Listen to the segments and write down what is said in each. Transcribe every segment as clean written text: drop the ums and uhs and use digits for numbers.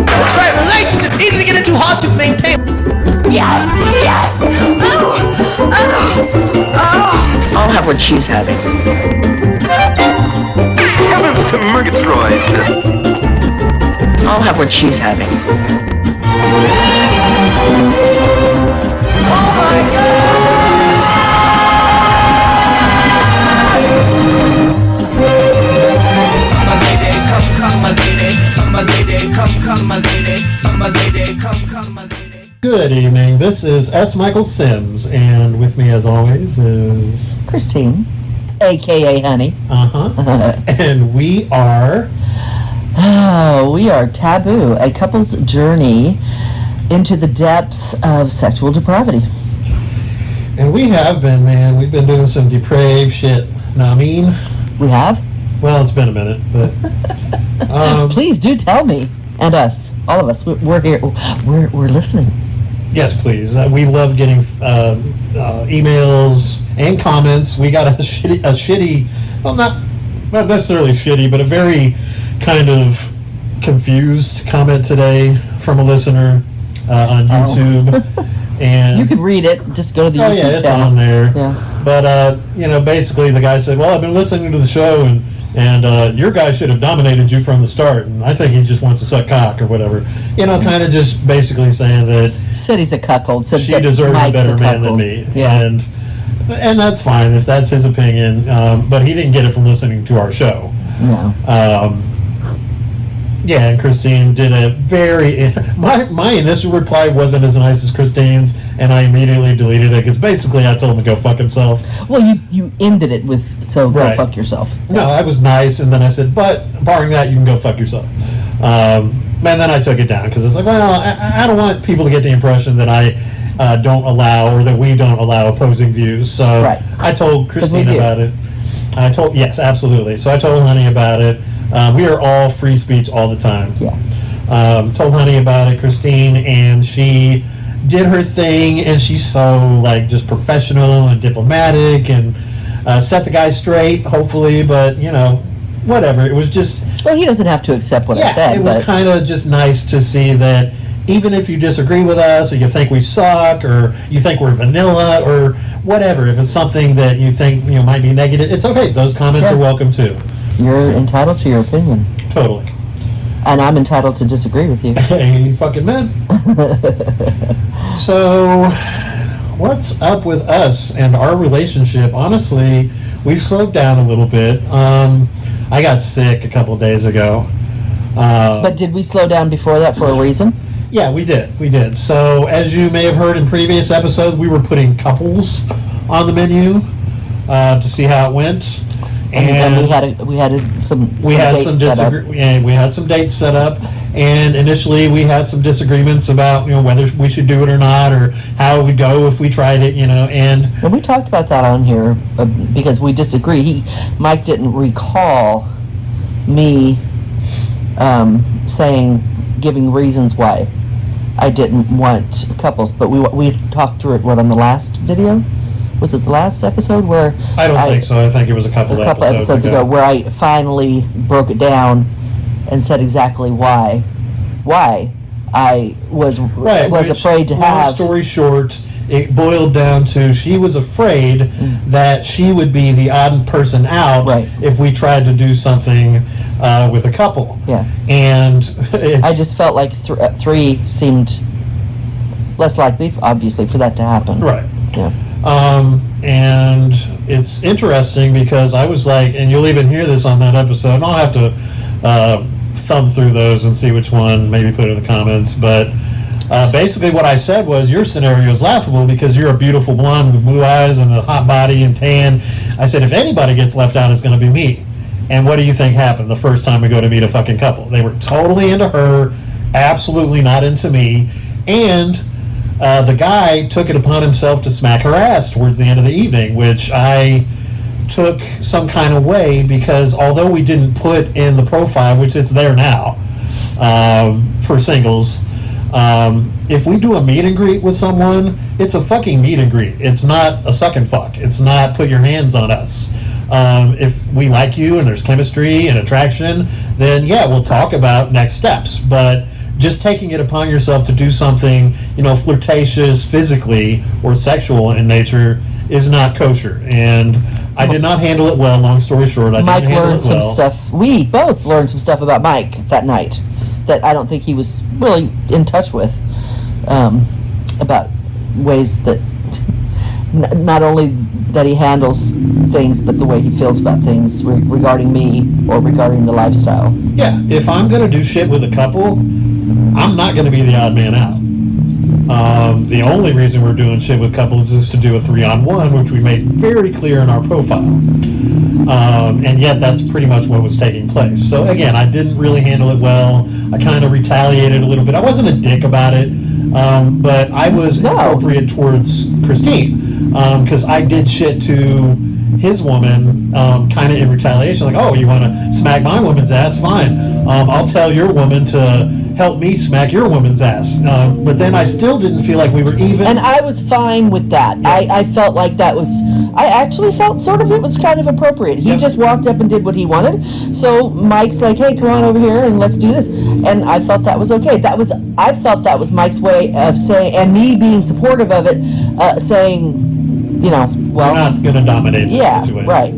That's right, relationship easy to get into, hard to maintain. Yes, yes. I'll have what she's having. Heavens to Murgatroyd! I'll have what she's having. Oh my God! My lady, come, my lady. My lady, come, my lady. My lady, come, my lady. Good evening. This is S. Michael Sims, and with me, as always, is Christine, a.k.a. Hunny. And we are Taboo, a couple's journey into the depths of sexual depravity. and we have been, man. We've been doing some depraved shit. Know what I mean? We have? Well, it's been a minute, but Please do tell me, and us, all of us. We're here. We're listening. yes, please. We love getting emails and comments. We got a shitty, well, not necessarily shitty, but a very kind of confused comment today from a listener on YouTube. And You could read it. Just go to the oh YouTube yeah, it's channel. on there. Yeah. But basically the guy said, "Well, I've been listening to the show, and your guy should have dominated you from the start, and I think he just wants to suck cock or whatever." Kind of just basically saying that Said he's a cuckold. Said she that deserves a Mike's better man than cuckold. me, Yeah. and that's fine if that's his opinion. But he didn't get it from listening to our show. No. Yeah, and Christine did a very... My initial reply wasn't as nice as Christine's, and I immediately deleted it, because basically I told him to go fuck himself. Well, you ended it with, so go Right. fuck yourself. No, I was nice, and then I said, but barring that, you can go fuck yourself. And then I took it down, because it's like, well, I don't want people to get the impression that I don't allow, or that we don't allow opposing views. So Right. I told Christine do. about it. Yes, absolutely. So I told Hunny about it. We are all free speech all the time. Yeah. Told Hunny about it, Christine, and she did her thing, and she's so just professional and diplomatic, and set the guy straight, hopefully, but whatever. It was just Well, he doesn't have to accept what I said. it was but kind of just nice to see that even if you disagree with us, or you think we suck, or you think we're vanilla, or whatever, if it's something that you think might be negative, it's okay. Those comments are welcome too. You're entitled to your opinion. Totally. And I'm entitled to disagree with you. Hey, you fucking men. So, what's up with us and our relationship? Honestly, we've slowed down a little bit. I got sick a couple of days ago. But did we slow down before that for a reason? Yeah, we did. So, as you may have heard in previous episodes, we were putting couples on the menu to see how it went. And we had some dates set up. We had some dates set up, and initially we had some disagreements about whether we should do it or not, or how it would go if we tried it, and we talked about that on here because we disagree. Mike didn't recall me giving reasons why I didn't want couples, but we talked through it. What, on the last video? Was it the last episode where I don't think so. I think it was a couple episodes ago where I finally broke it down and said exactly why I was afraid to have. Long story short, it boiled down to she was afraid that she would be the odd person out if we tried to do something with a couple. Yeah. And I just felt like three seemed less likely, obviously, for that to happen. Right. Yeah. And it's interesting because I was like, and you'll even hear this on that episode, and I'll have to thumb through those and see which one, maybe put it in the comments, but basically what I said was, your scenario is laughable because you're a beautiful blonde with blue eyes and a hot body and tan. I said, if anybody gets left out, it's going to be me. And what do you think happened the first time we go to meet a fucking couple? They were totally into her, absolutely not into me, and the guy took it upon himself to smack her ass towards the end of the evening, which I took some kind of way, because although we didn't put in the profile, which it's there now for singles, if we do a meet and greet with someone, it's a fucking meet and greet. It's not a suck and fuck. It's not put your hands on us. If we like you and there's chemistry and attraction, then yeah, we'll talk about next steps. But just taking it upon yourself to do something, flirtatious physically or sexual in nature is not kosher. And I did not handle it well. Long story short, I Mike didn't handle learned it well. some stuff. We both learned some stuff about Mike that night that I don't think he was really in touch with, about ways that not only that he handles things, but the way he feels about things regarding me or regarding the lifestyle. Yeah, if I'm going to do shit with a couple, I'm not going to be the odd man out. The only reason we're doing shit with couples is to do a 3-on-1, which we made very clear in our profile. And yet that's pretty much what was taking place. So again, I didn't really handle it well. I kind of retaliated a little bit. I wasn't a dick about it, but I was inappropriate towards Christine, because I did shit to his woman, kind of in retaliation, like, oh, you want to smack my woman's ass? Fine. I'll tell your woman to help me smack your woman's ass. But then I still didn't feel like we were even. And I was fine with that. I felt like that was, I actually felt sort of, it was kind of appropriate. He just walked up and did what he wanted. So Mike's like, hey, come on over here and let's do this. And I felt that was okay. I felt that was Mike's way of saying, and me being supportive of it, saying, well, we're not going to dominate the situation. Right.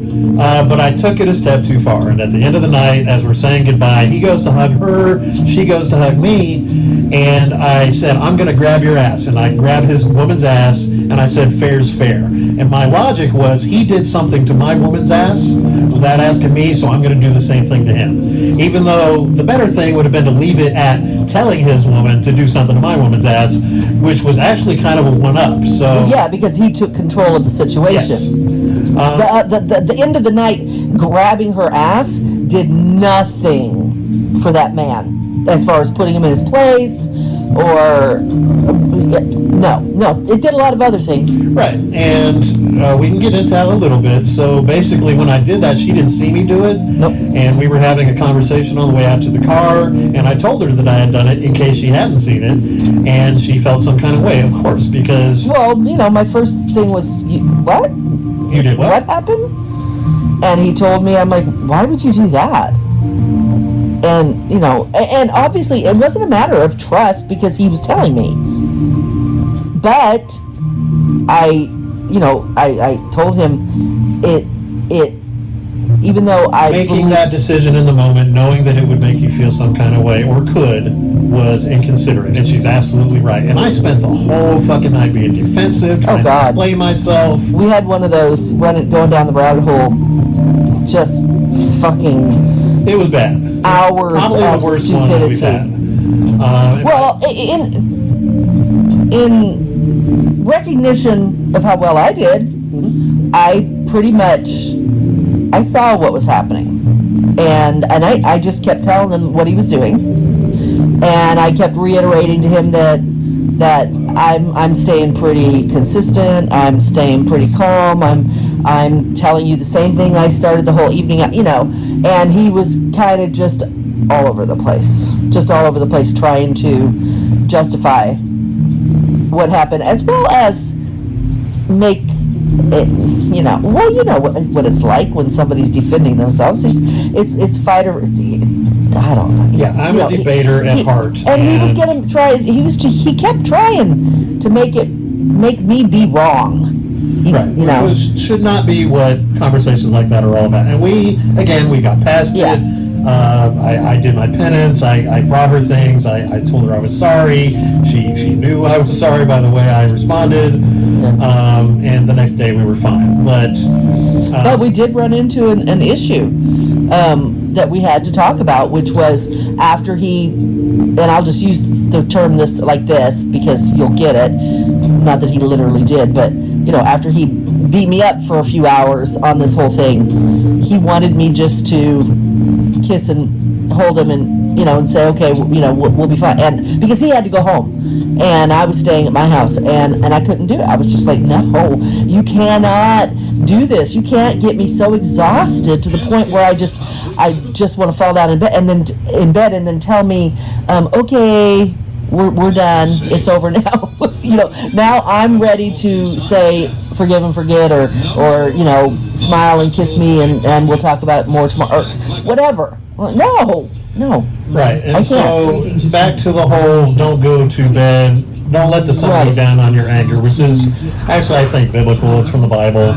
But I took it a step too far, and at the end of the night, as we're saying goodbye, he goes to hug her, she goes to hug me, and I said, I'm going to grab your ass, and I grabbed his woman's ass, and I said, fair's fair. And my logic was, he did something to my woman's ass without asking me, so I'm going to do the same thing to him. Even though the better thing would have been to leave it at telling his woman to do something to my woman's ass, which was actually kind of a one-up. So yeah, because he took control of the situation. Yes. The end of the night, grabbing her ass did nothing for that man, as far as putting him in his place, or no, it did a lot of other things. Right, and we can get into that a little bit. So basically, when I did that, she didn't see me do it. Nope. And we were having a conversation on the way out to the car, and I told her that I had done it in case she hadn't seen it, and she felt some kind of way, of course, because. Well, my first thing was, what? You did what? What happened? And he told me, I'm like, why would you do that? And, and obviously it wasn't a matter of trust because he was telling me. But I told him it even though I making that decision in the moment, knowing that it would make you feel some kind of way, or could, was inconsiderate, and she's absolutely right. And I spent the whole fucking night being defensive, trying to explain myself. We had one of those going down the rabbit hole, just fucking. It was bad. Hours Probably of the worst stupidity. one that we've had. Well, in recognition of how well I did, I pretty much. I saw what was happening, and I just kept telling him what he was doing, and I kept reiterating to him that I'm staying pretty consistent, I'm staying pretty calm, I'm telling you the same thing I started the whole evening, and he was kind of just all over the place, trying to justify what happened, as well as make it, what it's like when somebody's defending themselves. It's fight or I don't know. Yeah, I'm a debater at heart, and he was he kept trying to make me be wrong. Which should not be what conversations like that are all about. And we got past it. I did my penance. I brought her things. I told her I was sorry. She knew I was sorry by the way I responded. And the next day we were fine. But we did run into an issue that we had to talk about, which was after he, and I'll just use the term like this because you'll get it. Not that he literally did, but after he beat me up for a few hours on this whole thing, he wanted me just to kiss and hold him and say, okay, we'll be fine. And because he had to go home and I was staying at my house and I couldn't do it. I was just like, no, you cannot do this. You can't get me so exhausted to the point where I just want to fall down in bed and then tell me, okay, we're done. It's over now. Now I'm ready to say forgive and forget, or smile and kiss me, and we'll talk about it more tomorrow, or whatever. Well, no. Right, and I so can't. back to the whole don't go to bed, don't let the sun go Right. down on your anger, which is actually, I think, biblical. It's from the Bible.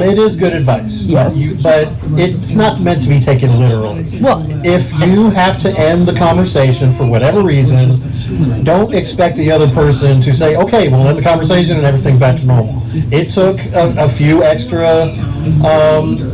It is good advice. Yes. But it's not meant to be taken literally. Well, If you have to end the conversation for whatever reason, don't expect the other person to say, okay, we'll end the conversation and everything's back to normal. It took a few extra,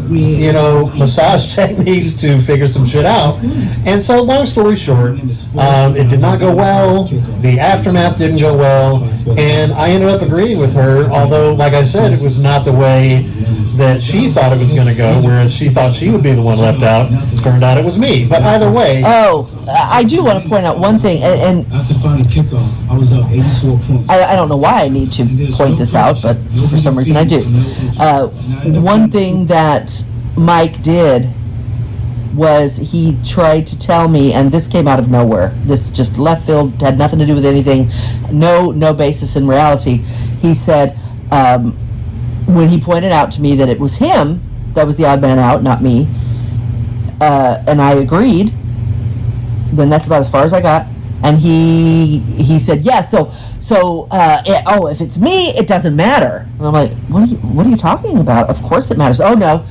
massage techniques to figure some shit out. And so, long story short, it did not go well. The aftermath didn't go well. And I ended up agreeing with her, although, like I said, it was not the way that she thought it was going to go, whereas she thought she would be the one left out. Turned out it was me. But either way... I do want to point out one thing, and After final kickoff, I was up 84 points. I don't know why I need to point this out, but for some reason I do. One thing that Mike did was he tried to tell me, and this came out of nowhere. This just left field, had nothing to do with anything, no basis in reality. He said, when he pointed out to me that it was him that was the odd man out, not me, and I agreed, then that's about as far as I got. And he said, yeah, if it's me, it doesn't matter. And I'm like, what are you talking about? Of course it matters. Oh, no,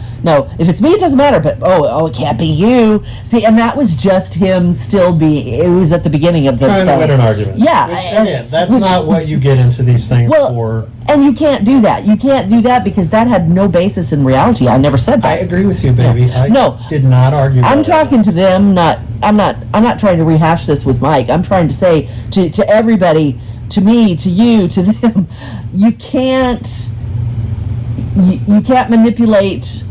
if it's me, it doesn't matter. But, it can't be you. See, and that was just him still it was at the beginning of the Trying to win an argument. Yeah. Again, that's not what you get into these things for. And you can't do that. You can't do that because that had no basis in reality. I never said that. I agree with you, baby. No. I did not argue I'm that. talking to them, I'm not trying to rehash this with Mike. I'm trying to say to everybody, to me, to you, to them, you can't manipulate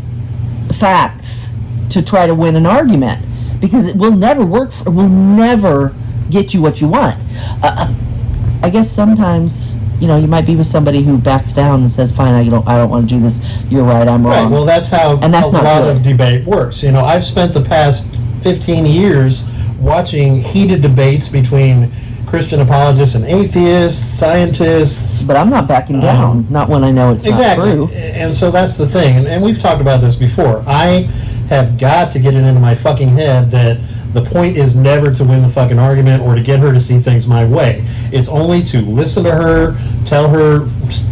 facts to try to win an argument, because it will never work. It will never get you what you want. I guess sometimes you might be with somebody who backs down and says, "Fine, I don't want to do this. You're right, I'm wrong." Right. Well, that's how And that's a not lot good. of debate works. I've spent the past 15 years watching heated debates between Christian apologists and atheists, scientists. But I'm not backing down. Not when I know it's Exactly. not true. And so that's the thing. And we've talked about this before. I have got to get it into my fucking head that the point is never to win the fucking argument or to get her to see things my way. It's only to listen to her, tell her,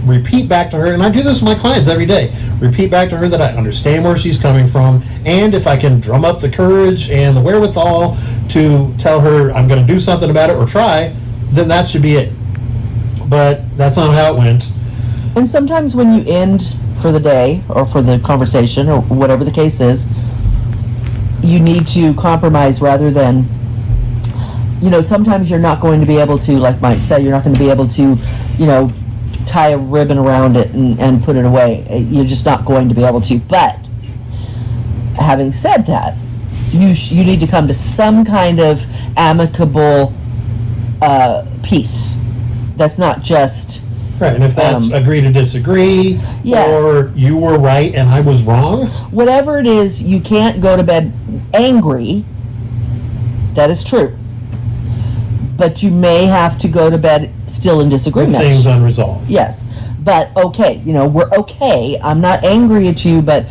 repeat back to her, and I do this with my clients every day. Repeat back to her that I understand where she's coming from, and if I can drum up the courage and the wherewithal to tell her I'm going to do something about it or try, then that should be it. But that's not how it went. And sometimes when you end for the day or for the conversation or whatever the case is, you need to compromise rather than, sometimes you're not going to be able to, like Mike said, you're not going to be able to, tie a ribbon around it and put it away. You're just not going to be able to. But having said that, you need to come to some kind of amicable peace. That's not just... Right, and if that's agree to disagree, Yeah. or you were right and I was wrong, whatever it is, you can't go to bed angry. That is true. But you may have to go to bed still in with disagreement. things unresolved. Yes. But okay, we're okay. I'm not angry at you, but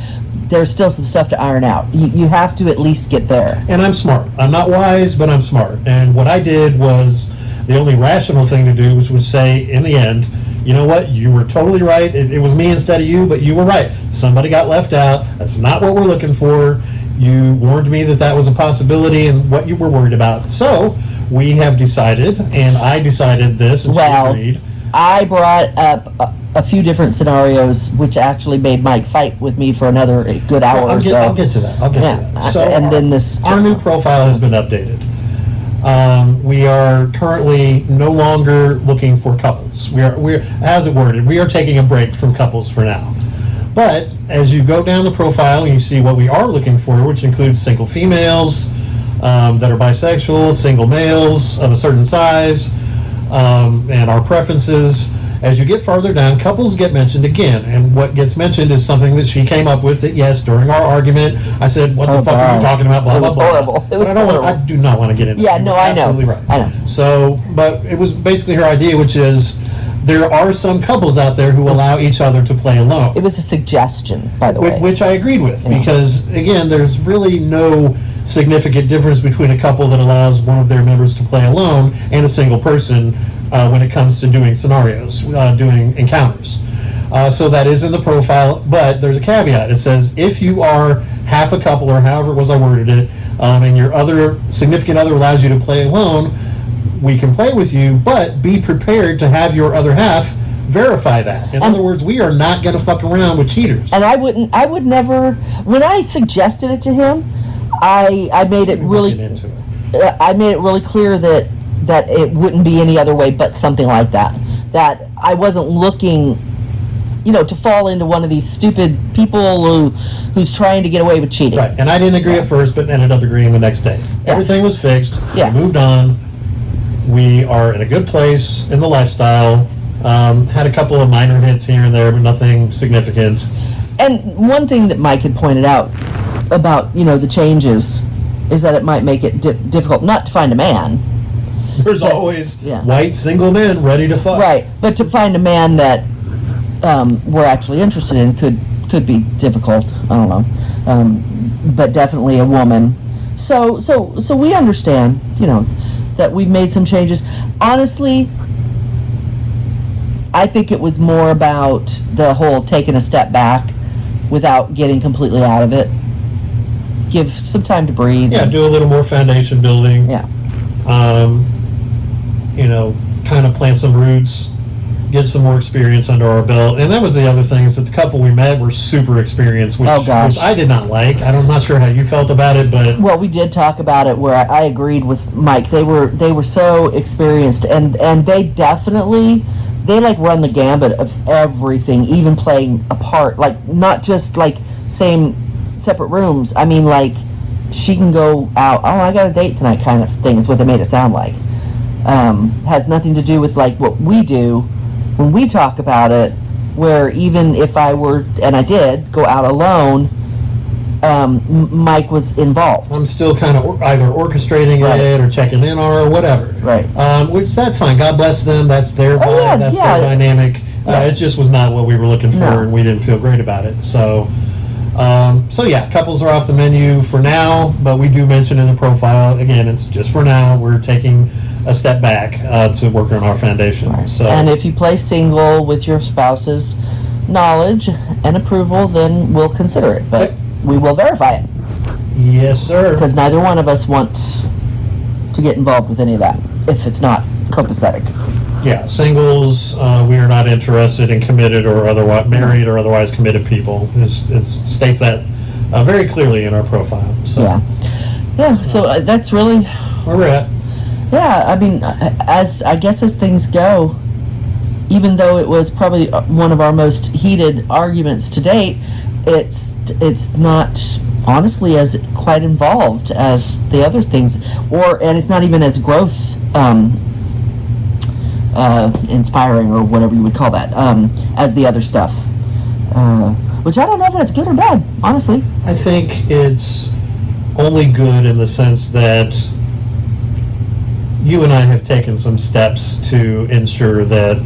there's still some stuff to iron out. You have to at least get there. And I'm smart. I'm not wise, but I'm smart. And what I did was the only rational thing to do, which was say, in the end, you know what, you were totally right. It was me instead of you, but you were right. Somebody got left out. That's not what we're looking for. You warned me that was a possibility and what you were worried about. So we have decided, and I decided this, and she agreed. I brought up a few different scenarios, which actually made Mike fight with me for another good hour or so. I'll get to that. I'll get to that. So and then this... our new profile has been updated. We are currently no longer looking for couples. We're as it worded, we are taking a break from couples for now. But as you go down the profile, you see what we are looking for, which includes single females that are bisexual, single males of a certain size, and our preferences. as you get farther down, couples get mentioned again, and what gets mentioned is something that she came up with. That yes, during our argument, I said, "What the fuck are you talking about?" Blah It blah was blah. horrible. It was But horrible. I do not want to get into. Yeah, it. no, You're I know. absolutely right. I know. So, but it was basically her idea, which is there are some couples out there who allow each other to play alone. It was a suggestion, by the way. Which I agreed with, Yeah. because again, there's really no significant difference between a couple that allows one of their members to play alone and a single person when it comes to doing scenarios, doing encounters. So that is in the profile, but there's a caveat. It says if you are half a couple, or however it was I worded it, and your other significant other allows you to play alone, we can play with you, but be prepared to have your other half verify that. In other words, we are not going to fuck around with cheaters. And I would never, when I suggested it to him, I made it really, Get into it. I made it really clear that it wouldn't be any other way but something like that. That I wasn't looking, to fall into one of these stupid people who's trying to get away with cheating. Right, and I didn't agree at first, but ended up agreeing the next day. Yeah. Everything was fixed. Yeah. We moved on. We are in a good place in the lifestyle. Had a couple of minor hits here and there, but nothing significant. And one thing that Mike had pointed out about, the changes is that it might make it difficult not to find a man. There's But- always yeah. white single men ready to fuck. Right, but to find a man that we're actually interested in could be difficult. I don't know, but definitely a woman. So we understand, that we've made some changes. Honestly, I think it was more about the whole taking a step back without getting completely out of it. Give some time to breathe. Yeah, do a little more foundation building. Yeah. Kind of plant some roots, get some more experience under our belt. And that was the other thing, is that the couple we met were super experienced, which, Oh, gosh. which I did not like. I'm not sure how you felt about it, but Well, we did talk about it where I agreed with Mike. They were so experienced, and they definitely run the gambit of everything, even playing a part, not just same separate rooms. I mean, she can go out. Oh, I got a date tonight, kind of thing is what they made it sound like. Has nothing to do with what we do when we talk about it. Where even if I were, and I did go out alone, Mike was involved. I'm still kind of either orchestrating Right. it or checking in on it or whatever. Right. Which that's fine. God bless them. That's their vibe. Oh, yeah, that's yeah. their dynamic. Yeah. It just was not what we were looking for, No. and we didn't feel great about it. So yeah, couples are off the menu for now, but we do mention in the profile, again, it's just for now. We're taking a step back to work on our foundation. So, And if you play single with your spouse's knowledge and approval, then we'll consider it. But we will verify it, yes, sir. because neither one of us wants to get involved with any of that if it's not copacetic. Yeah, singles, we are not interested in committed or otherwise married or otherwise committed people. It states that very clearly in our profile. So Yeah. So that's really, where we're at. yeah. I mean, as things go, even though it was probably one of our most heated arguments to date, it's not honestly as quite involved as the other things, and it's not even as growth inspiring, or whatever you would call that, as the other stuff. Which I don't know if that's good or bad, honestly. I think it's only good in the sense that you and I have taken some steps to ensure that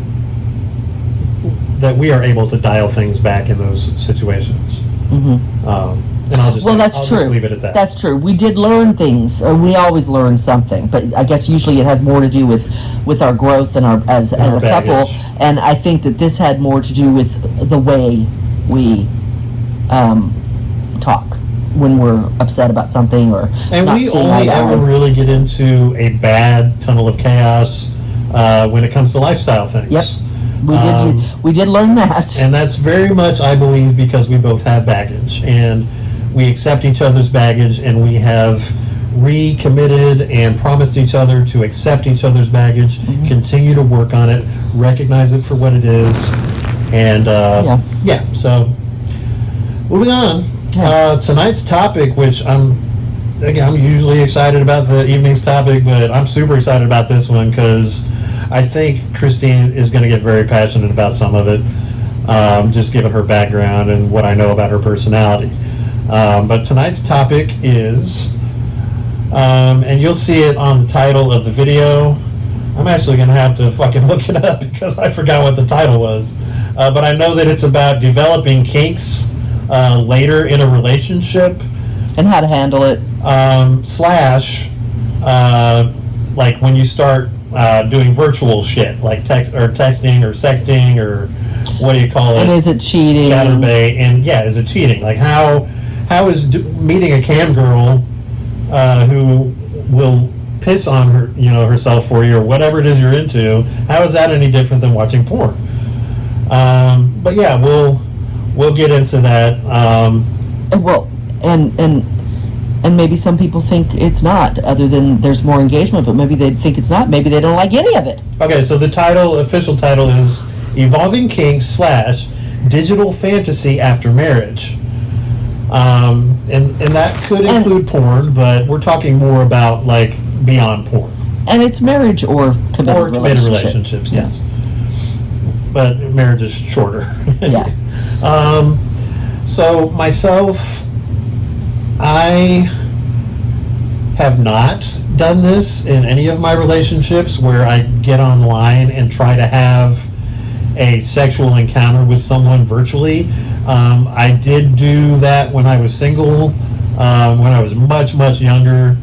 we are able to dial things back in those situations. And I'll just True. leave it at that. That's true. We did learn things. We always learn something, but I guess usually it has more to do with our growth and our as our a couple. baggage. And I think that this had more to do with the way we talk when we're upset about something or And not we seeing eye only to ever eye. really get into a bad tunnel of chaos when it comes to lifestyle things. Yep. We did learn that. And that's very much, I believe, because we both have baggage. And we accept each other's baggage, and we have recommitted and promised each other to accept each other's baggage, continue to work on it, recognize it for what it is. And so moving on. Tonight's topic, which I'm usually excited about the evening's topic, but I'm super excited about this one because I think Christine is going to get very passionate about some of it, just given her background and what I know about her personality. But tonight's topic is, and you'll see it on the title of the video. I'm actually going to have to fucking look it up because I forgot what the title was. But I know that it's about developing kinks later in a relationship. And how to handle it. Like when you start doing virtual shit, like texting or sexting or what do you call it? And is it cheating? Chatterbait, and yeah, is it cheating? Like how is meeting a cam girl who will piss on her, herself for you or whatever it is you're into? How is that any different than watching porn? But yeah, we'll get into that. And maybe some people think it's not, other than there's more engagement, but maybe they think it's not. Maybe they don't like any of it. Okay, so the official title is Evolving Kinks / Digital Fantasy After Marriage. And that could include porn, but we're talking more about like beyond porn. And it's marriage or committed relationships, yes. But marriage is shorter. Yeah. So myself, I have not done this in any of my relationships where I get online and try to have a sexual encounter with someone virtually. I did do that when I was single, when I was much, much younger.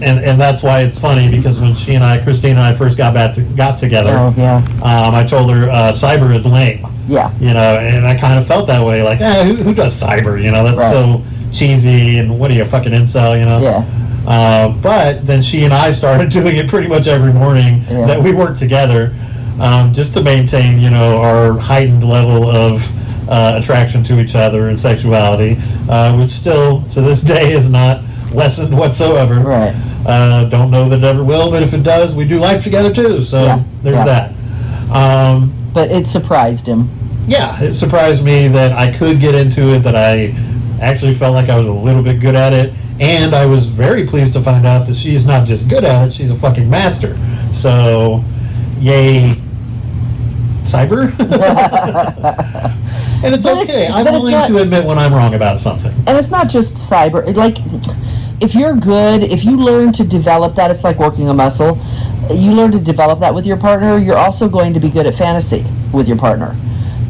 And that's why it's funny, because when Christine and I first got together, I told her cyber is lame. Yeah. And I kind of felt that way, like, who does cyber? That's so cheesy, and what are you, a fucking incel, Yeah. But then she and I started doing it pretty much every morning that we worked together, just to maintain, our heightened level of attraction to each other and sexuality, which still, to this day, is not lessened whatsoever. Right. Don't know that it ever will, but if it does, we do life together too, so there's that. But it surprised him. Yeah, it surprised me that I could get into it, that I actually felt like I was a little bit good at it, and I was very pleased to find out that she's not just good at it, she's a fucking master. So, yay, cyber. And it's okay. I'm willing to admit when I'm wrong about something. And it's not just cyber. If you're good, if you learn to develop that, it's like working a muscle. You learn to develop that with your partner, you're also going to be good at fantasy with your partner.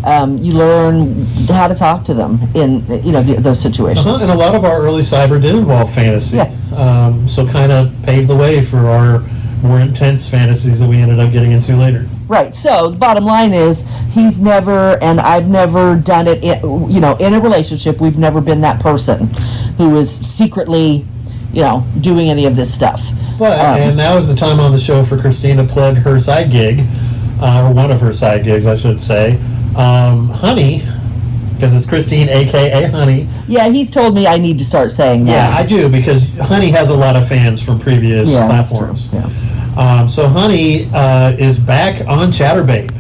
You learn how to talk to them in those situations. And a lot of our early cyber did involve fantasy. Yeah. So kind of paved the way for our more intense fantasies that we ended up getting into later. Right. So the bottom line is, he's never, and I've never done it. In a relationship, we've never been that person who is secretly, doing any of this stuff. But and now is the time on the show for Christine to plug her side gig, or one of her side gigs, I should say. Hunny, because it's Christine, aka Hunny. Yeah, he's told me I need to start saying that. Yeah, I do, because Hunny has a lot of fans from previous platforms. That's true. Yeah. So Hunny is back on Chatterbait.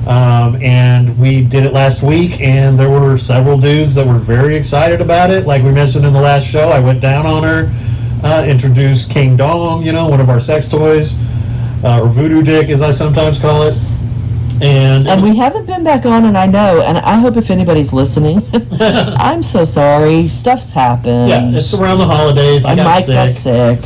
And we did it last week, and there were several dudes that were very excited about it. Like we mentioned in the last show, I went down on her, introduced King Dong, one of our sex toys, or Voodoo Dick, as I sometimes call it. And we haven't been back on, and I know, and I hope if anybody's listening, I'm so sorry. Stuff's happened. Yeah, it's around the holidays. And Mike got sick.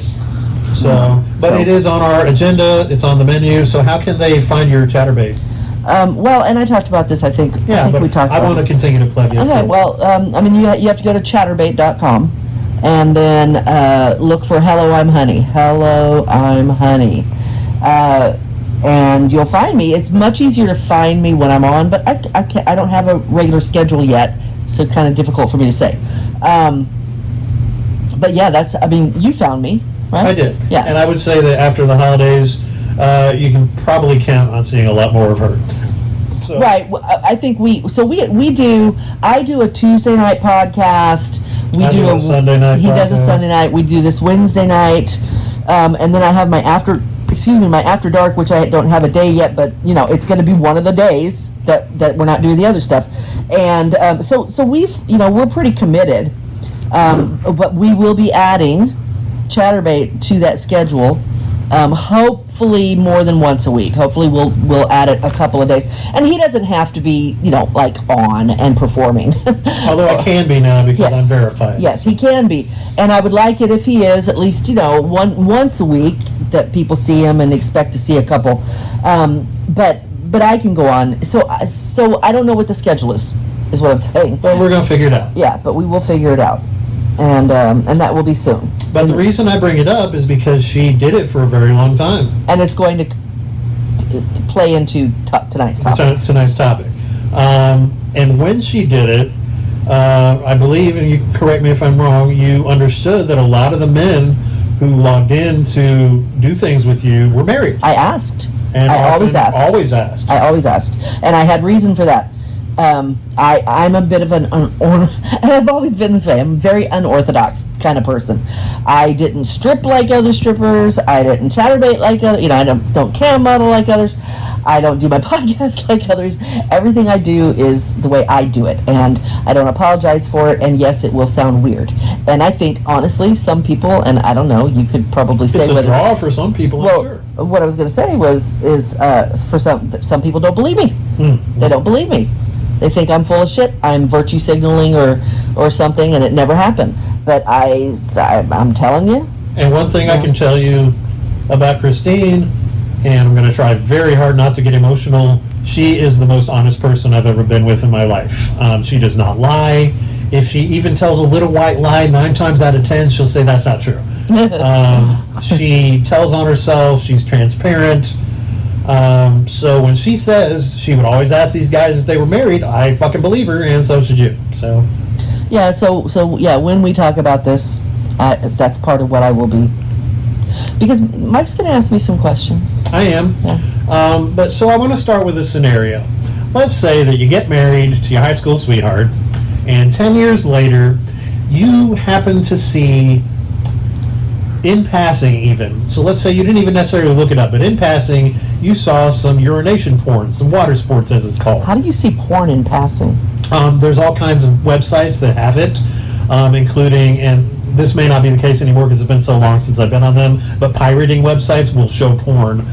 But it is on our agenda. It's on the menu. So how can they find your Chatterbait? Well, and I talked about this, I think we talked about this. I want to continue to plug it. Okay, well, you have to go to chatterbait.com and then look for Hello, I'm Hunny. Hello, I'm Hunny. And you'll find me. It's much easier to find me when I'm on, but I don't have a regular schedule yet, so kind of difficult for me to say. But yeah, you found me, right? I did. Yeah. And I would say that after the holidays, you can probably count on seeing a lot more of her. So. Right. I think I do a Tuesday night podcast. I do a Sunday night He podcast. does a Sunday night. We do this Wednesday night. And then I have my after dark, which I don't have a day yet, but it's going to be one of the days that we're not doing the other stuff. And so we're pretty committed. But we will be adding Chatterbait to that schedule Hopefully more than once a week. Hopefully we'll add it a couple of days. And he doesn't have to be, like on and performing. Although I can be now because Yes. I'm verified. Yes, he can be. And I would like it if he is at least, once a week that people see him and expect to see a couple. But I can go on. So I don't know what the schedule is what I'm saying. Well, we're going to figure it out. Yeah, but we will figure it out. And that will be soon. But the reason I bring it up is because she did it for a very long time. And it's going to play into tonight's topic. Tonight's topic. And when she did it, I believe, and you can correct me if I'm wrong, you understood that a lot of the men who logged in to do things with you were married. I asked. And I always asked. Always asked. I always asked. And I had reason for that. I'm a bit of and I've always been this way. I'm a very unorthodox kind of person. I didn't strip like other strippers. I didn't chatterbait like other. I don't cam model like others. I don't do my podcast like others. Everything I do is the way I do it, and I don't apologize for it. And yes, it will sound weird. And I think honestly, some people, and I don't know, you could probably say it's a draw for some people. Well, I'm sure. what I was going to say is for some people don't believe me. They don't believe me. They think I'm full of shit. I'm virtue signaling or something, and it never happened. But I'm telling you. And one thing I can tell you about Christine, and I'm going to try very hard not to get emotional, she is the most honest person I've ever been with in my life. She does not lie. If she even tells a little white lie, 9 times out of 10, she'll say that's not true. She tells on herself. She's transparent. So when she says she would always ask these guys if they were married, I fucking believe her, and so should you. So yeah, so yeah, when we talk about this, that's part of what I will be, because Mike's going to ask me some questions. I am. Yeah. But so I want to start with a scenario. Let's say that you get married to your high school sweetheart, and 10 years later, you happen to see, in passing even, so let's say you didn't even necessarily look it up, but in passing, you saw some urination porn, some water sports as it's called. How do you see porn in passing? There's all kinds of websites that have it, including, and this may not be the case anymore because it's been so long since I've been on them, but pirating websites will show porn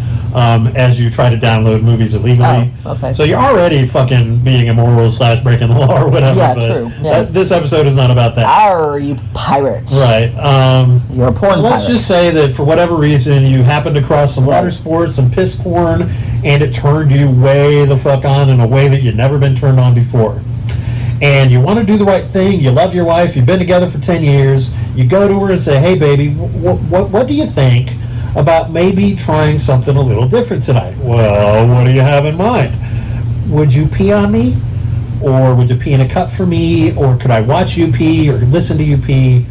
as you try to download movies illegally. Oh, okay. So you're already fucking being immoral / breaking the law or whatever. Yeah, but true. Yeah. This episode is not about that. Arr, you pirates. Right. You're a porn Let's pirate. just say that for whatever reason you happened across some water sports, some piss porn, and it turned you way the fuck on in a way that you'd never been turned on before. And you want to do the right thing, you love your wife, you've been together for 10 years, you go to her and say, hey baby, what do you think about maybe trying something a little different tonight? Well, what do you have in mind? Would you pee on me? Or would you pee in a cup for me? Or could I watch you pee or listen to you pee?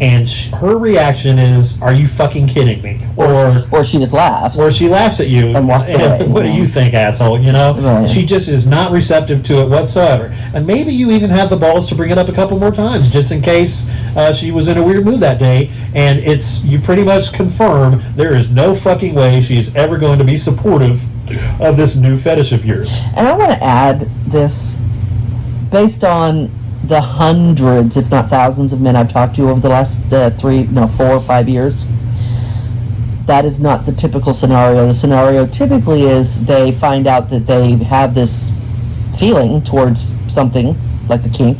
And her reaction is, are you fucking kidding me? Or she just laughs. Or she laughs at you And walks away, what do you think, asshole? Right. She just is not receptive to it whatsoever. And maybe you even have the balls to bring it up a couple more times, just in case she was in a weird mood that day. And you pretty much confirm there is no fucking way she's ever going to be supportive of this new fetish of yours. And I want to add this, based on the hundreds, if not thousands, of men I've talked to over the last 4 or 5 years. That is not the typical scenario. The scenario typically is they find out that they have this feeling towards something like a kink,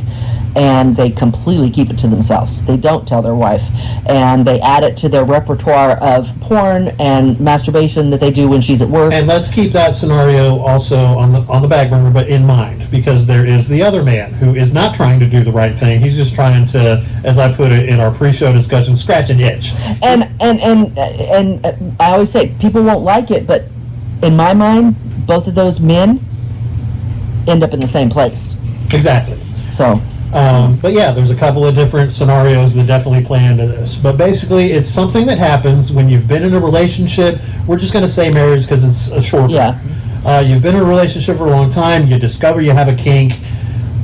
and they completely keep it to themselves. They don't tell their wife, and they add it to their repertoire of porn and masturbation that they do when she's at work. And let's keep that scenario also on the back burner, but in mind, because there is the other man who is not trying to do the right thing. He's just trying to, as I put it in our pre-show discussion, scratch an itch. And I always say people won't like it, but in my mind, both of those men end up in the same place. Exactly. So. But yeah, there's a couple of different scenarios that definitely play into this. But basically, it's something that happens when you've been in a relationship. We're just going to say marriage because it's a short. Yeah. You've been in a relationship for a long time. You discover you have a kink,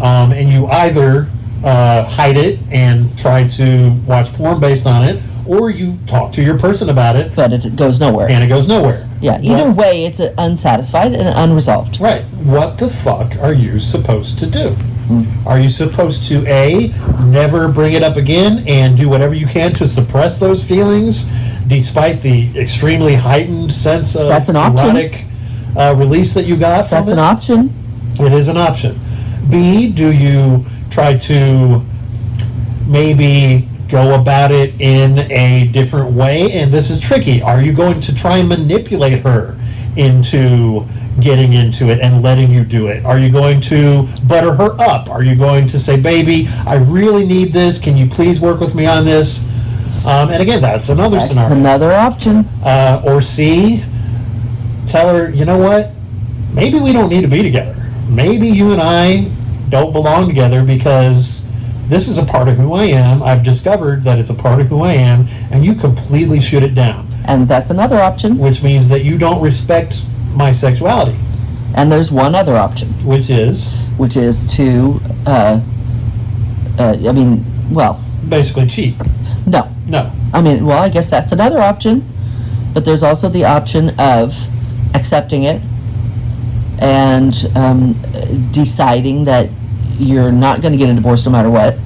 and you either hide it and try to watch porn based on it, or you talk to your person about it. But it goes nowhere. And it goes nowhere. Yeah. Either way, it's unsatisfied and unresolved. Right. What the fuck are you supposed to do? Are you supposed to, A, never bring it up again and do whatever you can to suppress those feelings despite the extremely heightened sense of That's an option. erotic release that you got from That's it? an option. It is an option. B, do you try to maybe go about it in a different way? And this is tricky. Are you going to try and manipulate her into getting into it and letting you do it? Are you going to butter her up? Are you going to say, baby, I really need this. Can you please work with me on this? And again, that's another That's scenario. another option. Or C, tell her, you know what? Maybe we don't need to be together. Maybe you and I don't belong together because this is a part of who I am. I've discovered that it's a part of who I am, and you completely shoot it down. And that's another option. Which means that you don't respect my sexuality. And there's one other option, Which is to, basically cheat. no. No. I guess that's another option. But there's also the option of accepting it and deciding that you're not going to get a divorce no matter what.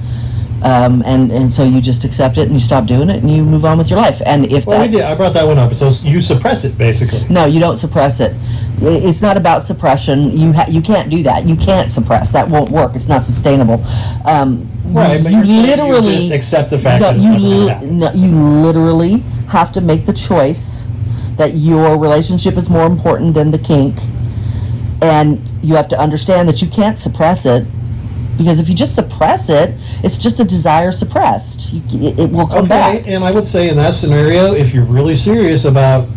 And so you just accept it and you stop doing it and you move on with your life. And if Well, we did. I brought that one up. So you suppress it, basically. No, you don't suppress it. It's not about suppression. You can't do that. You can't suppress. That won't work. It's not sustainable. Right, but you're saying you just accept the fact that it's never going to happen. No, you literally have to make the choice that your relationship is more important than the kink. And you have to understand that you can't suppress it. Because if you just suppress it, it's just a desire suppressed. It will come back. And I would say in that scenario, if you're really serious about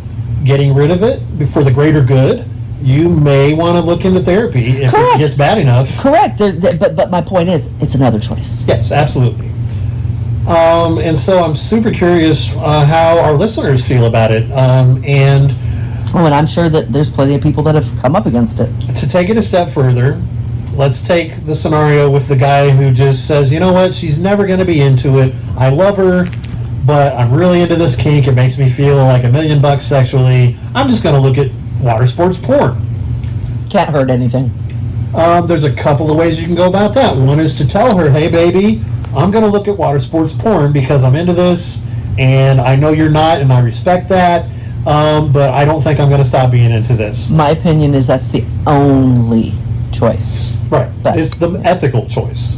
getting rid of it for the greater good, you may want to look into therapy if Correct. it gets bad enough. Correct. But my point is, it's another choice. Yes, absolutely. And so I'm super curious how our listeners feel about it. And I'm sure that there's plenty of people that have come up against it. to take it a step further, let's take the scenario with the guy who just says, you know what, she's never going to be into it. I love her, but I'm really into this kink. It makes me feel like $1 million sexually. I'm just going to look at water sports porn. Can't hurt anything. There's a couple of ways you can go about that. One is to tell her, hey, baby, I'm going to look at water sports porn because I'm into this, and I know you're not, and I respect that, but I don't think I'm going to stop being into this. My opinion is that's the only choice. Right. But- It's the ethical choice.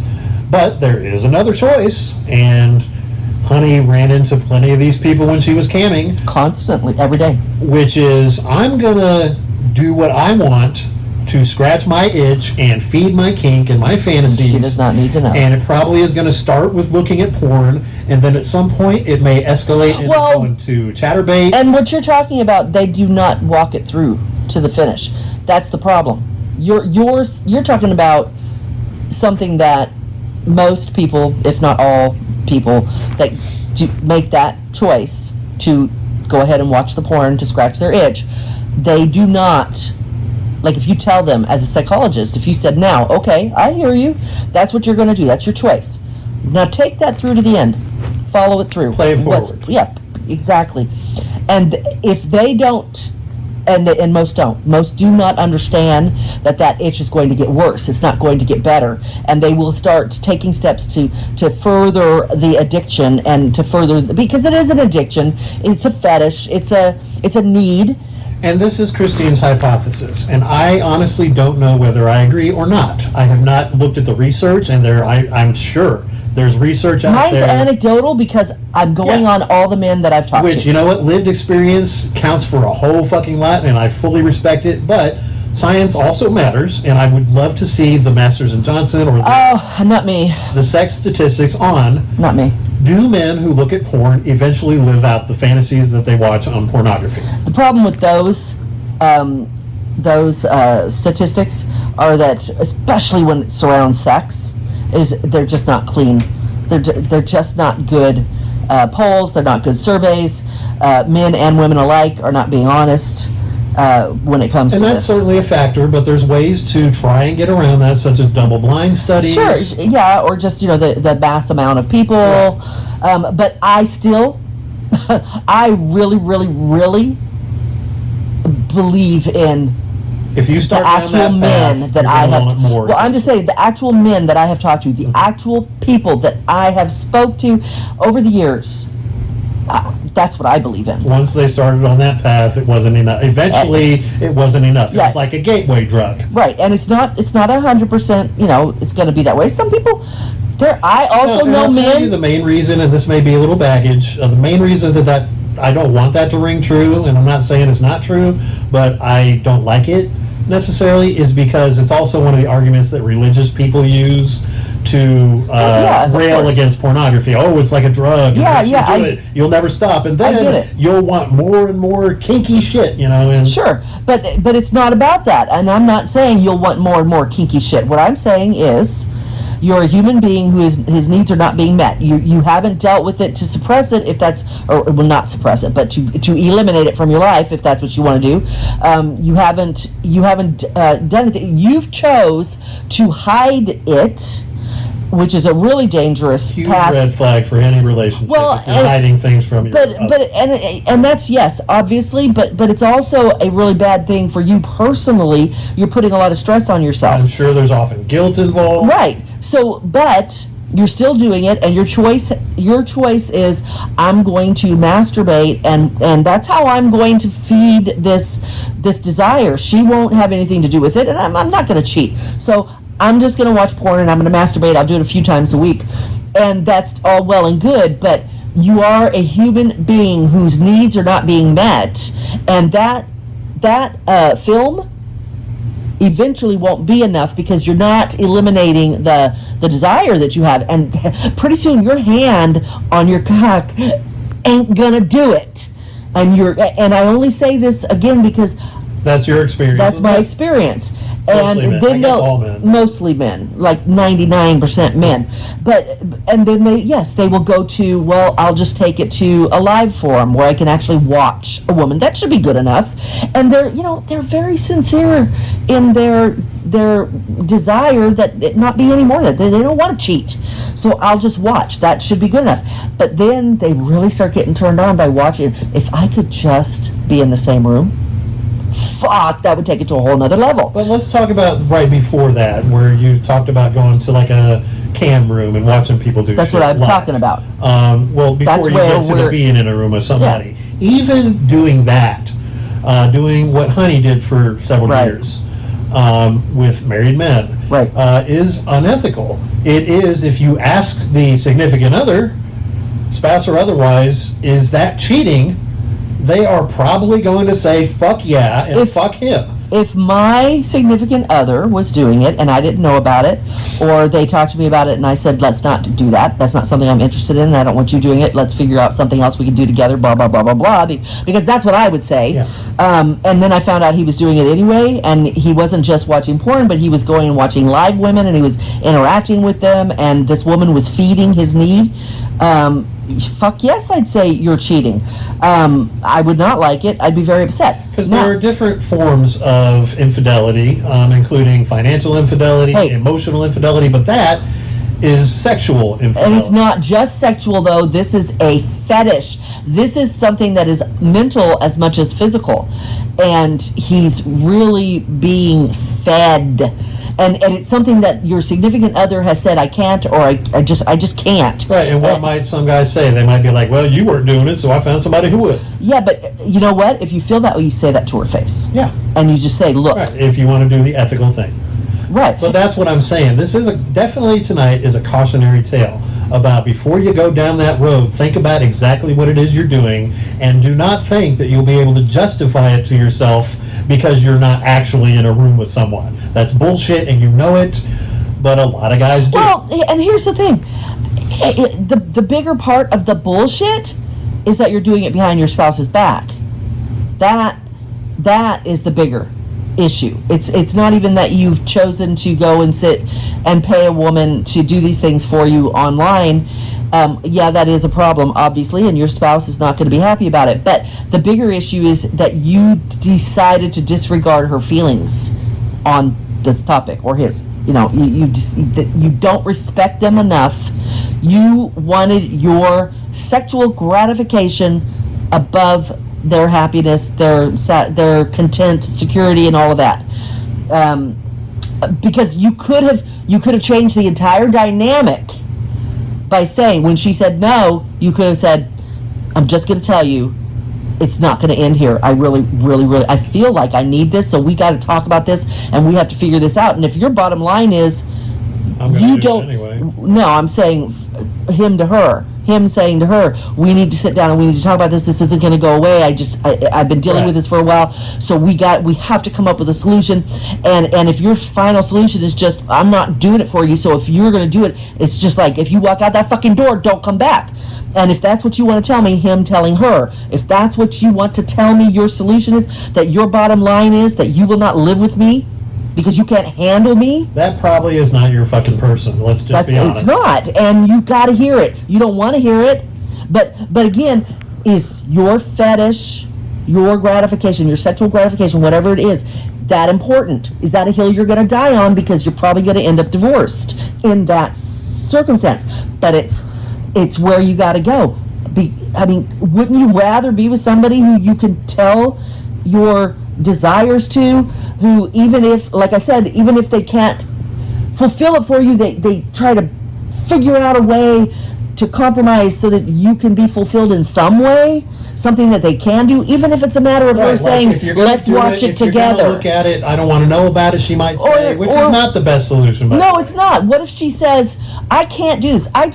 But there is another choice, and Hunny ran into plenty of these people when she was camming, Constantly, every day. which is, I'm going to do what I want to scratch my itch and feed my kink and my fantasies. She does not need to know. And it probably is going to start with looking at porn, and then at some point it may escalate into Well, going to chatterbait. And what you're talking about, they do not walk it through to the finish. That's the problem. You're talking about something that most people, if not all people, that do make that choice to go ahead and watch the porn to scratch their itch, they do not. Like, if you tell them as a psychologist, if you said, now, okay, I hear you, that's what you're going to do, that's your choice. Now take that through to the end. Follow it through. Play it forward. Yep, exactly. And if they don't, and most don't, most do not understand that itch is going to get worse. It's not going to get better. And they will start taking steps to further the addiction and to further, because it is an addiction. It's a fetish. It's a need. And this is Christine's hypothesis, and I honestly don't know whether I agree or not. I have not looked at the research, and I'm sure there's research out Mine's there. anecdotal because I'm going on all the men that I've talked Which, to. you know what, lived experience counts for a whole fucking lot, and I fully respect it, but science also matters, and I would love to see the Masters and Johnson or Not me. the sex statistics on, Not me. do men who look at porn eventually live out the fantasies that they watch on pornography? The problem with those statistics are that, especially when it surrounds sex, is they're just not clean. They're just not good polls. They're not good surveys. Men and women alike are not being honest when it comes And to that's this. certainly a factor, but there's ways to try and get around that, such as double-blind studies. Sure, yeah, or just, the mass amount of people. Right. But I still, I really, really, really believe in If you the start down actual that men path, that you're I gonna have. want it more. Well, I'm just saying, the actual men that I have talked to, the actual people that I have spoke to over the years, That's what I believe in. Once they started on that path, it wasn't enough. Eventually, it wasn't enough. It Yeah. was like a gateway drug. Right, and it's not 100%. It's going to be that way. Some people. I also And know I'll tell you men. the main reason, and this may be a little baggage, the main reason that I don't want that to ring true, and I'm not saying it's not true, but I don't like it necessarily, is because it's also one of the arguments that religious people use to yeah, of rail course. against pornography. Oh, it's like a drug. Yeah, Once you yeah, do it, you'll never stop, and I get then it. you'll want more and more kinky shit. And Sure, but it's not about that, and I'm not saying you'll want more and more kinky shit. What I'm saying is, you're a human being his needs are not being met. You haven't dealt with it to suppress it, if that's, or well, not suppress it, but to eliminate it from your life, if that's what you want to do. You haven't done it. You've chose to hide it, which is a really dangerous huge path. red flag for any relationship. Well, if you're and- hiding things from your But and that's, yes, obviously, but it's also a really bad thing for you personally. You're putting a lot of stress on yourself. I'm sure there's often guilt involved. Right. So, but you're still doing it, and your choice is, I'm going to masturbate, and that's how I'm going to feed this desire. She won't have anything to do with it, and I'm not going to cheat. So I'm just going to watch porn, and I'm going to masturbate. I'll do it a few times a week, and that's all well and good, but you are a human being whose needs are not being met, and that film eventually won't be enough, because you're not eliminating the desire that you have, and pretty soon your hand on your cock ain't gonna do it. And I only say this again because That's your experience. that's my experience. Mostly men. I guess all men. Mostly men, like 99% men. And then they will go to, well, I'll just take it to a live forum where I can actually watch a woman. That should be good enough. And they're very sincere in their desire that it not be any more than that. They don't want to cheat. So I'll just watch. That should be good enough. But then they really start getting turned on by watching. If I could just be in the same room, fuck, that would take it to a whole nother level. But let's talk about right before that, where you talked about going to like a cam room and watching people do That's shit what I'm live. talking about. Well, That's before you where get to the we're- being in a room with somebody, even doing that, doing what Hunny did for several Right. years with married men, Right. is unethical. It is, if you ask the significant other, spouse or otherwise, is that cheating? They are probably going to say, fuck yeah, and fuck him. If my significant other was doing it and I didn't know about it, or they talked to me about it and I said, let's not do that, that's not something I'm interested in, and I don't want you doing it, let's figure out something else we can do together, blah, blah, blah, blah, blah, because that's what I would say. Yeah. And then I found out he was doing it anyway, and he wasn't just watching porn, but he was going and watching live women, and he was interacting with them, and this woman was feeding his need. Fuck yes, I'd say you're cheating. I would not like it. I'd be very upset. Because Now- there are different forms of infidelity, including financial infidelity, Hey. emotional infidelity, but that is sexual infidelity. And it's not just sexual, though. This is a fetish. This is something that is mental as much as physical. And he's really being fed. And it's something that your significant other has said, I can't, or I just can't. Right, and what might some guys say? They might be like, well, you weren't doing it, so I found somebody who would. Yeah, but you know what? If you feel that way, you say that to her face. Yeah. And you just say, look. Right, if you want to do the ethical thing. Right. But that's what I'm saying. This is definitely tonight is a cautionary tale about, before you go down that road, think about exactly what it is you're doing, and do not think that you'll be able to justify it to yourself because you're not actually in a room with someone. That's bullshit, and you know it, but a lot of guys do. Well, and here's the thing. The bigger part of the bullshit is that you're doing it behind your spouse's back. That is the bigger issue. It's not even that you've chosen to go and sit and pay a woman to do these things for you online. Yeah, that is a problem, obviously, and your spouse is not going to be happy about it. But the bigger issue is that you decided to disregard her feelings on this topic, or his. You know, you don't respect them enough. You wanted your sexual gratification above their happiness, their content, security, and all of that. Because you could have changed the entire dynamic by saying, when she said no, you could have said, I'm just going to tell you, it's not going to end here. I really, I feel like I need this, so we got to talk about this, and we have to figure this out. And if your bottom line is, you don't, anyway. No, I'm saying him saying to her, we need to sit down and we need to talk about this. This isn't going to go away. I've been dealing with this for a while, so we have to come up with a solution. And if your final solution is just, I'm not doing it for you, so if you're going to do it, it's just like, if you walk out that fucking door, don't come back. And if that's what you want to tell me, him telling her, if that's what you want to tell me your solution is, that your bottom line is that you will not live with me because you can't handle me. That probably is not your fucking person. Let's just be honest. It's not, and you got to hear it. You don't want to hear it, but again, is your fetish, your gratification, your sexual gratification, whatever it is, that important? Is that a hill you're going to die on because you're probably going to end up divorced in that circumstance? But it's where you got to go. Wouldn't you rather be with somebody who you can tell your desires to, who, even if, like I said, even if they can't fulfill it for you, they try to figure out a way to compromise so that you can be fulfilled in some way, something that they can do, even if it's a matter of her saying, let's watch it together. Look at it, I don't want to know about it, she might say, which is not the best solution. No, it's not. What if she says, I can't do this, I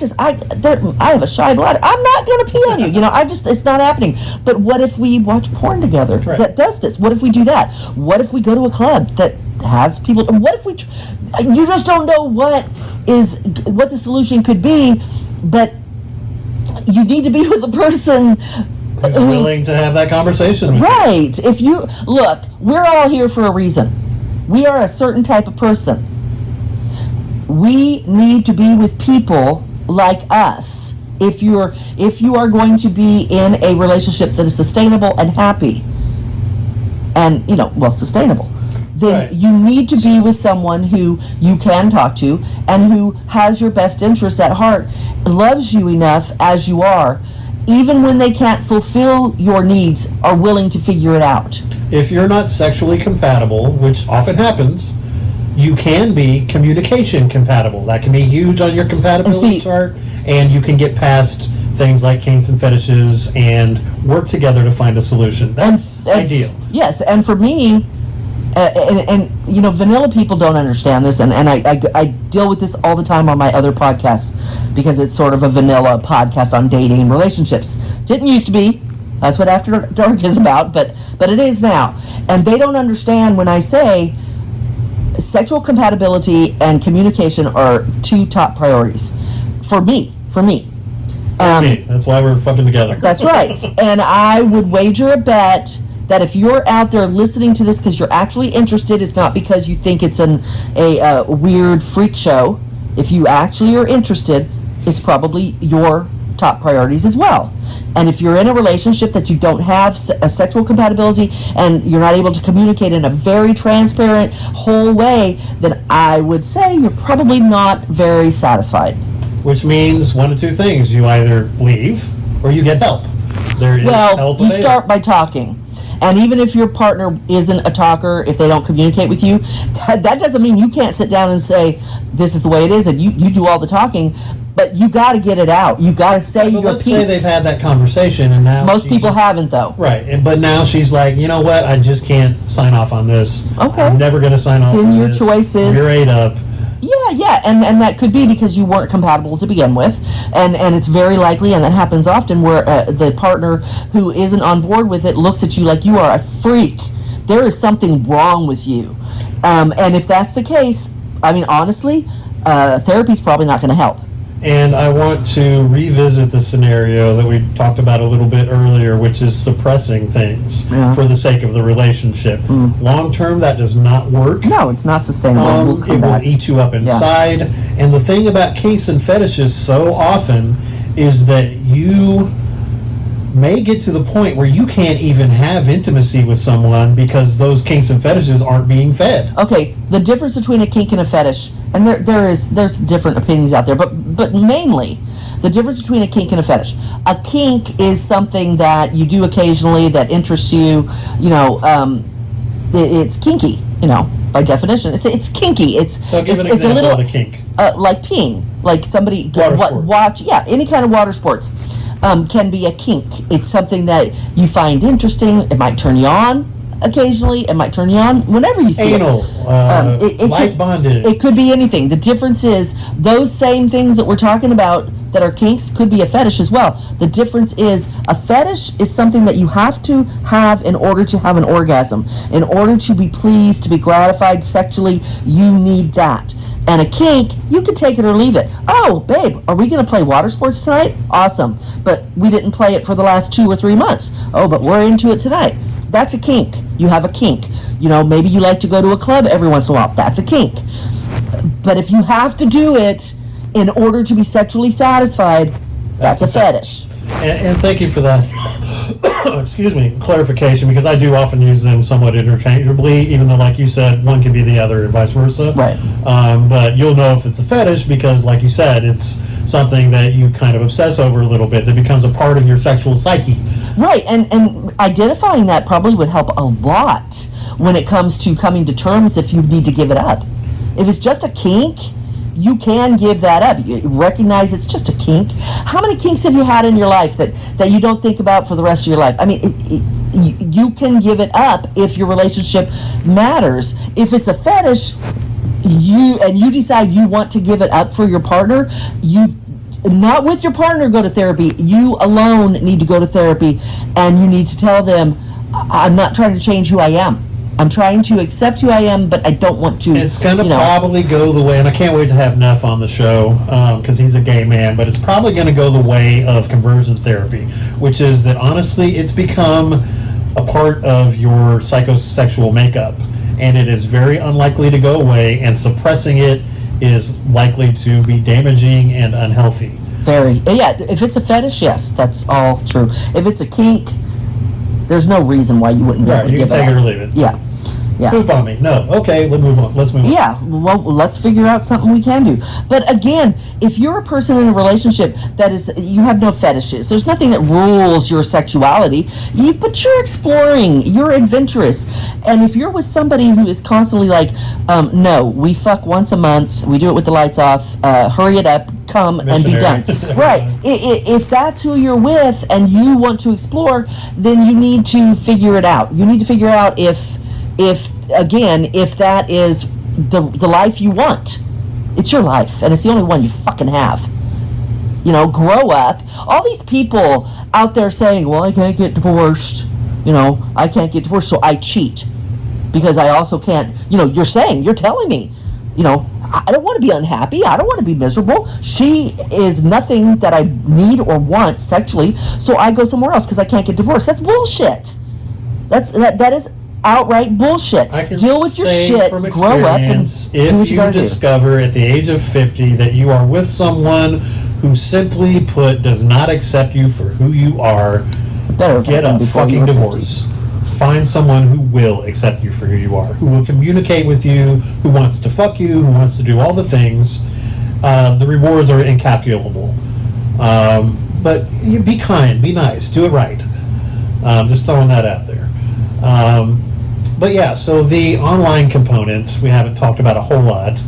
have a shy bladder, I'm not going to pee on you, it's not happening. But what if we watch porn together that does this? What if we do that? What if we go to a club that has people? What if you just don't know what the solution could be, but you need to be with a person who's willing to have that conversation with right. You. If you look, we're all here for a reason. We are a certain type of person. We need to be with people like us. If you are going to be in a relationship that is sustainable and happy, and sustainable, then you need to be with someone who you can talk to and who has your best interests at heart, loves you enough as you are, even when they can't fulfill your needs, are willing to figure it out. If you're not sexually compatible, which often happens, you can be communication compatible. That can be huge on your compatibility chart, and you can get past things like kinks and fetishes and work together to find a solution. That's ideal. Yes, and for me, vanilla people don't understand this, and I deal with this all the time on my other podcast, because it's sort of a vanilla podcast on dating and relationships. Didn't used to be. That's what After Dark is about, but it is now. And they don't understand when I say sexual compatibility and communication are two top priorities for me. That's why we're fucking together. That's right. And I would wager a bet that if you're out there listening to this because you're actually interested, it's not because you think it's a weird freak show. If you actually are interested, it's probably your top priorities as well. And if you're in a relationship that you don't have a sexual compatibility and you're not able to communicate in a very transparent, whole way, then I would say you're probably not very satisfied. Which means one of two things: you either leave or you get help. There is help available. You start by talking. And even if your partner isn't a talker, if they don't communicate with you, that doesn't mean you can't sit down and say, this is the way it is, and you do all the talking, but you got to get it out. You got to say your let's piece. Say they've had that conversation, and now most people haven't, though. Right, but now she's like, you know what, I just can't sign off on this. Okay. I'm never going to sign off on this. Then your choice is... You're ate up. Yeah, and that could be because you weren't compatible to begin with, and it's very likely, and that happens often, where the partner who isn't on board with it looks at you like you are a freak. There is something wrong with you, and if that's the case, honestly, therapy's probably not going to help. And I want to revisit the scenario that we talked about a little bit earlier, which is suppressing things for the sake of the relationship. Long term, that does not work. No, it's not sustainable. It will eat you up inside. And the thing about kinks and fetishes so often is that you may get to the point where you can't even have intimacy with someone because those kinks and fetishes aren't being fed. Okay, the difference between a kink and a fetish, and there's different opinions out there, but mainly the difference between a kink and a fetish. A kink is something that you do occasionally that interests you. It's kinky. By definition, it's kinky. It's give an example a little of a kink. Like peeing, like somebody Water sports. watch any kind of water sports. can be a kink. It's something that you find interesting. It might turn you on occasionally. It might turn you on whenever you see Anal, it. light bondage. It could be anything. The difference is those same things that we're talking about that are kinks could be a fetish as well. The difference is a fetish is something that you have to have in order to have an orgasm. In order to be pleased, to be gratified sexually, you need that. And a kink, you can take it or leave it. Oh, babe, are we going to play water sports tonight? Awesome. But we didn't play it for the last 2 or 3 months. Oh, but we're into it tonight. That's a kink. You have a kink. You know, maybe you like to go to a club every once in a while. That's a kink. But if you have to do it in order to be sexually satisfied, that's a fetish. And thank you for that, excuse me, clarification, because I do often use them somewhat interchangeably, even though, like you said, one can be the other and vice versa. Right. But you'll know if it's a fetish because, like you said, it's something that you kind of obsess over a little bit that becomes a part of your sexual psyche. Right, and identifying that probably would help a lot when it comes to coming to terms if you need to give it up. If it's just a kink, you can give that up. You recognize it's just a kink. How many kinks have you had in your life that you don't think about for the rest of your life? I mean, you can give it up if your relationship matters. If it's a fetish, you decide you want to give it up for your partner, you not with your partner go to therapy. You alone need to go to therapy, and you need to tell them, I'm not trying to change who I am. I'm trying to accept who I am, but I don't want to. It's going to probably go the way, and I can't wait to have Neff on the show because he's a gay man, but it's probably going to go the way of conversion therapy, which is that honestly, it's become a part of your psychosexual makeup, and it is very unlikely to go away, and suppressing it is likely to be damaging and unhealthy. Very. Yeah, if it's a fetish, yes, that's all true. If it's a kink, there's no reason why you wouldn't be able to You give can it take up. it or leave it. Yeah. Yeah. Poop on me. No. Okay, let's move on. Yeah, well, let's figure out something we can do. But again, if you're a person in a relationship that is, you have no fetishes, there's nothing that rules your sexuality, but you're exploring, you're adventurous. And if you're with somebody who is constantly like, no, we fuck once a month, we do it with the lights off, hurry it up, come and be done. Right. If that's who you're with and you want to explore, then you need to figure it out. You need to figure out if that is the life you want. It's your life, and it's the only one you fucking have. You know, grow up. All these people out there saying, well, I can't get divorced. You know, I can't get divorced, so I cheat. Because I also can't, you're telling me, I don't want to be unhappy. I don't want to be miserable. She is nothing that I need or want sexually, so I go somewhere else because I can't get divorced. That's bullshit. That is outright bullshit. Deal with your shit, grow up, and do what you gotta do. If you discover at the age of 50 that you are with someone who simply put does not accept you for who you are, get a fucking divorce. Find someone who will accept you for who you are, who will communicate with you, who wants to fuck you, who wants to do all the things. The rewards are incalculable. But be kind, be nice, do it right. Just throwing that out there. But yeah, so the online component, we haven't talked about a whole lot.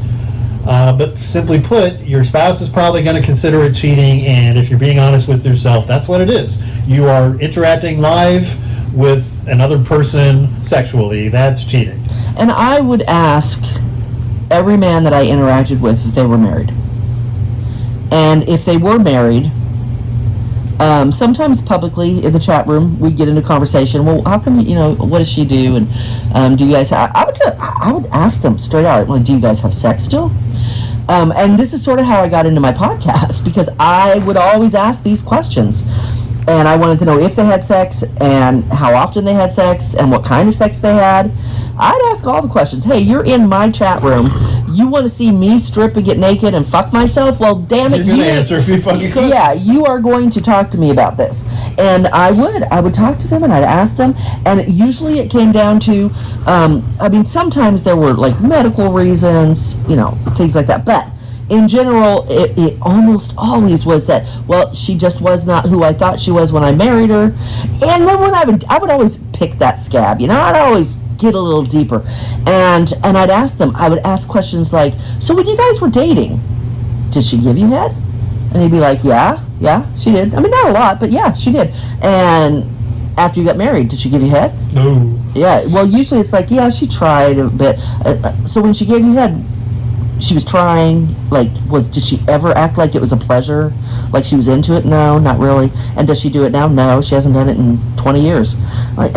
But simply put, your spouse is probably going to consider it cheating, and if you're being honest with yourself, that's what it is. You are interacting live with another person sexually. That's cheating. And I would ask every man that I interacted with if they were married. And if they were married, sometimes publicly in the chat room, we'd get into conversation. Well, how come, what does she do? And do you guys have, I would ask them straight out, well, do you guys have sex still? And this is sort of how I got into my podcast, because I would always ask these questions. And I wanted to know if they had sex and how often they had sex and what kind of sex they had. I'd ask all the questions. Hey, you're in my chat room. You want to see me strip and get naked and fuck myself? Well, damn it. You're going to answer if you fucking could. Yeah, you are going to talk to me about this. And I would talk to them and I'd ask them. And usually it came down to, sometimes there were like medical reasons, things like that. But in general, it almost always was that, well, she just was not who I thought she was when I married her. And then when I would always pick that scab, I'd always get a little deeper. And I'd ask them, I would ask questions like, so when you guys were dating, did she give you head? And he'd be like, yeah, Yeah, she did. I mean, not a lot, but yeah, she did. And after you got married, did she give you head? No. Yeah, well, usually it's like, yeah, she tried a bit. So when she gave you head, she was trying, like, did she ever act like it was a pleasure? Like she was into it? No, not really. And does she do it now? No, she hasn't done it in 20 years. Like,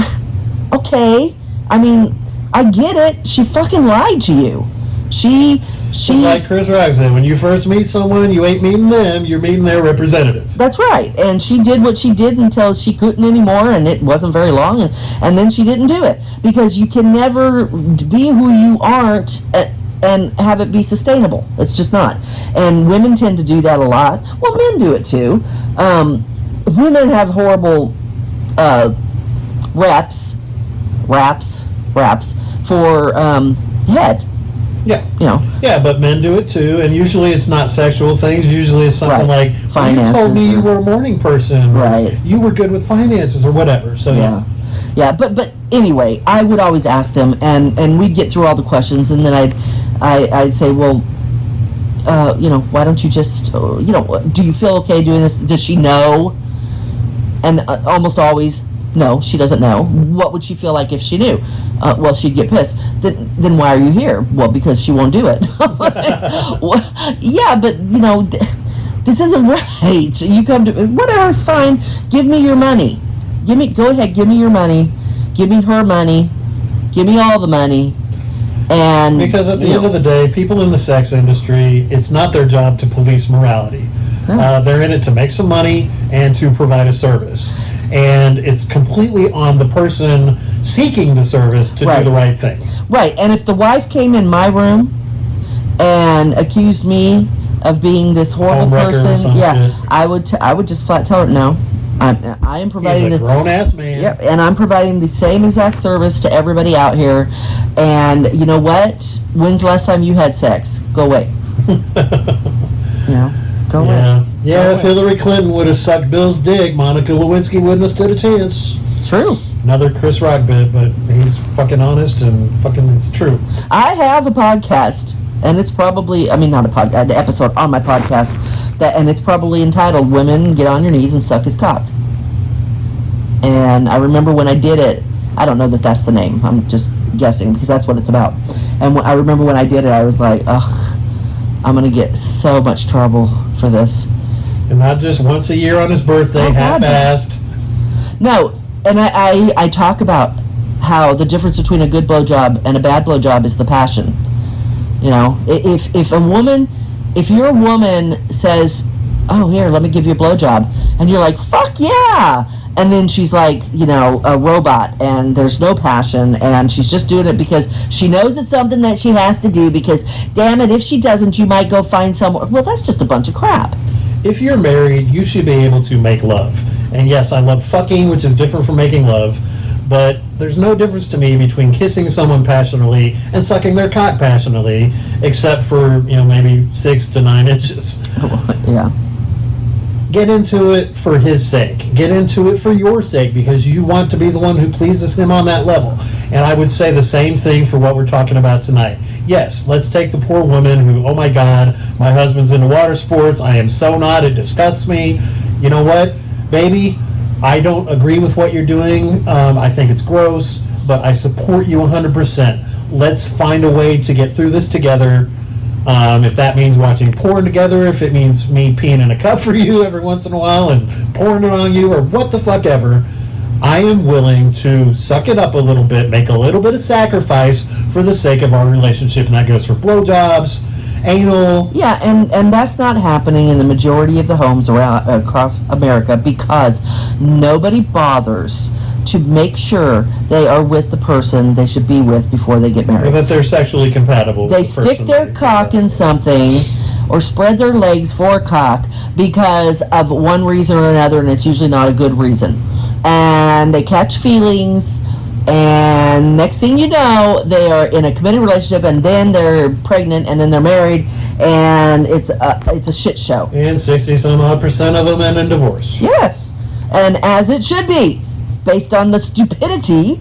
okay. I mean, I get it. She fucking lied to you. It's like Chris Rock said, when you first meet someone, you ain't meeting them, you're meeting their representative. That's right. And she did what she did until she couldn't anymore, and it wasn't very long, and then she didn't do it. Because you can never be who you aren't and have it be sustainable. It's just not. And women tend to do that a lot. Well, men do it too. Women have horrible raps for head. Yeah. You know. Yeah, but men do it too, and usually it's not sexual things. Usually it's something Right. like, Finances you told me you or- were a morning person. Right. Or you were good with finances or whatever. So Yeah. Yeah, but anyway, I would always ask them, and we'd get through all the questions, and then I'd say, well, you know, why don't you just, you know, do you feel okay doing this? Does she know? And almost always, no, she doesn't know. What would she feel like if she knew? Well, she'd get pissed. Then why are you here? Well, because she won't do it. Well, yeah, but you know, this isn't right. You come to whatever, fine. Give me your money. Go ahead. Give me your money. Give me her money. Give me all the money. And because at the end of the day, people in the sex industry, it's not their job to police morality. No. They're in it to make some money and to provide a service. And it's completely on the person seeking the service to do the right thing. Right, and if the wife came in my room and accused me of being this horrible Homewrecker or person, some yeah, shit. I would just flat tell her no. I am providing He's a the grown-ass man. Yep, and I'm providing the same exact service to everybody out here. And you know what? When's the last time you had sex? Go away. You know, go away. Yeah, if Hillary Clinton would have sucked Bill's dick, Monica Lewinsky wouldn't have stood a chance. True. Another Chris Rock bit, but he's fucking honest and fucking, it's true. I have a podcast, and it's probably, I mean, not a podcast, an episode on my podcast, and it's probably entitled Women Get on Your Knees and Suck His Cock. And I remember when I did it, I don't know that that's the name, I'm just guessing, because that's what it's about. And I remember when I did it, I was like, ugh, I'm going to get so much trouble for this. And not just once a year on his birthday, Oh, God, half-assed. No, and I talk about how the difference between a good blowjob and a bad blowjob is the passion. You know, if your woman says, oh, here, let me give you a blowjob, and you're like, fuck yeah, and then she's like, you know, a robot, and there's no passion, and she's just doing it because she knows it's something that she has to do, because, damn it, if she doesn't, you might go find someone. Well, that's just a bunch of crap. If you're married, you should be able to make love. And yes, I love fucking, which is different from making love, but there's no difference to me between kissing someone passionately and sucking their cock passionately, except for, you know, maybe 6 to 9 inches. Yeah. Get into it for his sake. Get into it for your sake, because you want to be the one who pleases him on that level. And I would say the same thing for what we're talking about tonight. Yes, let's take the poor woman who, oh my God, my husband's into water sports, I am so not, it disgusts me. You know what, baby, I don't agree with what you're doing. I think it's gross, but I support you 100%. Let's find a way to get through this together. If that means watching porn together, if it means me peeing in a cup for you every once in a while and pouring it on you, or what the fuck ever, I am willing to suck it up a little bit, make a little bit of sacrifice for the sake of our relationship, and that goes for blowjobs, anal. Yeah, and that's not happening in the majority of the homes around across America, because nobody bothers to make sure they are with the person they should be with before they get Or married. that they're sexually compatible. They with the stick person their that- cock in something or spread their legs for a cock because of one reason or another, and it's usually not a good reason. And they catch feelings, and next thing you know, they are in a committed relationship, and then they're pregnant, and then they're married, and it's a shit show. And 60-some-odd% of them end in divorce. Yes, and as it should be, based on the stupidity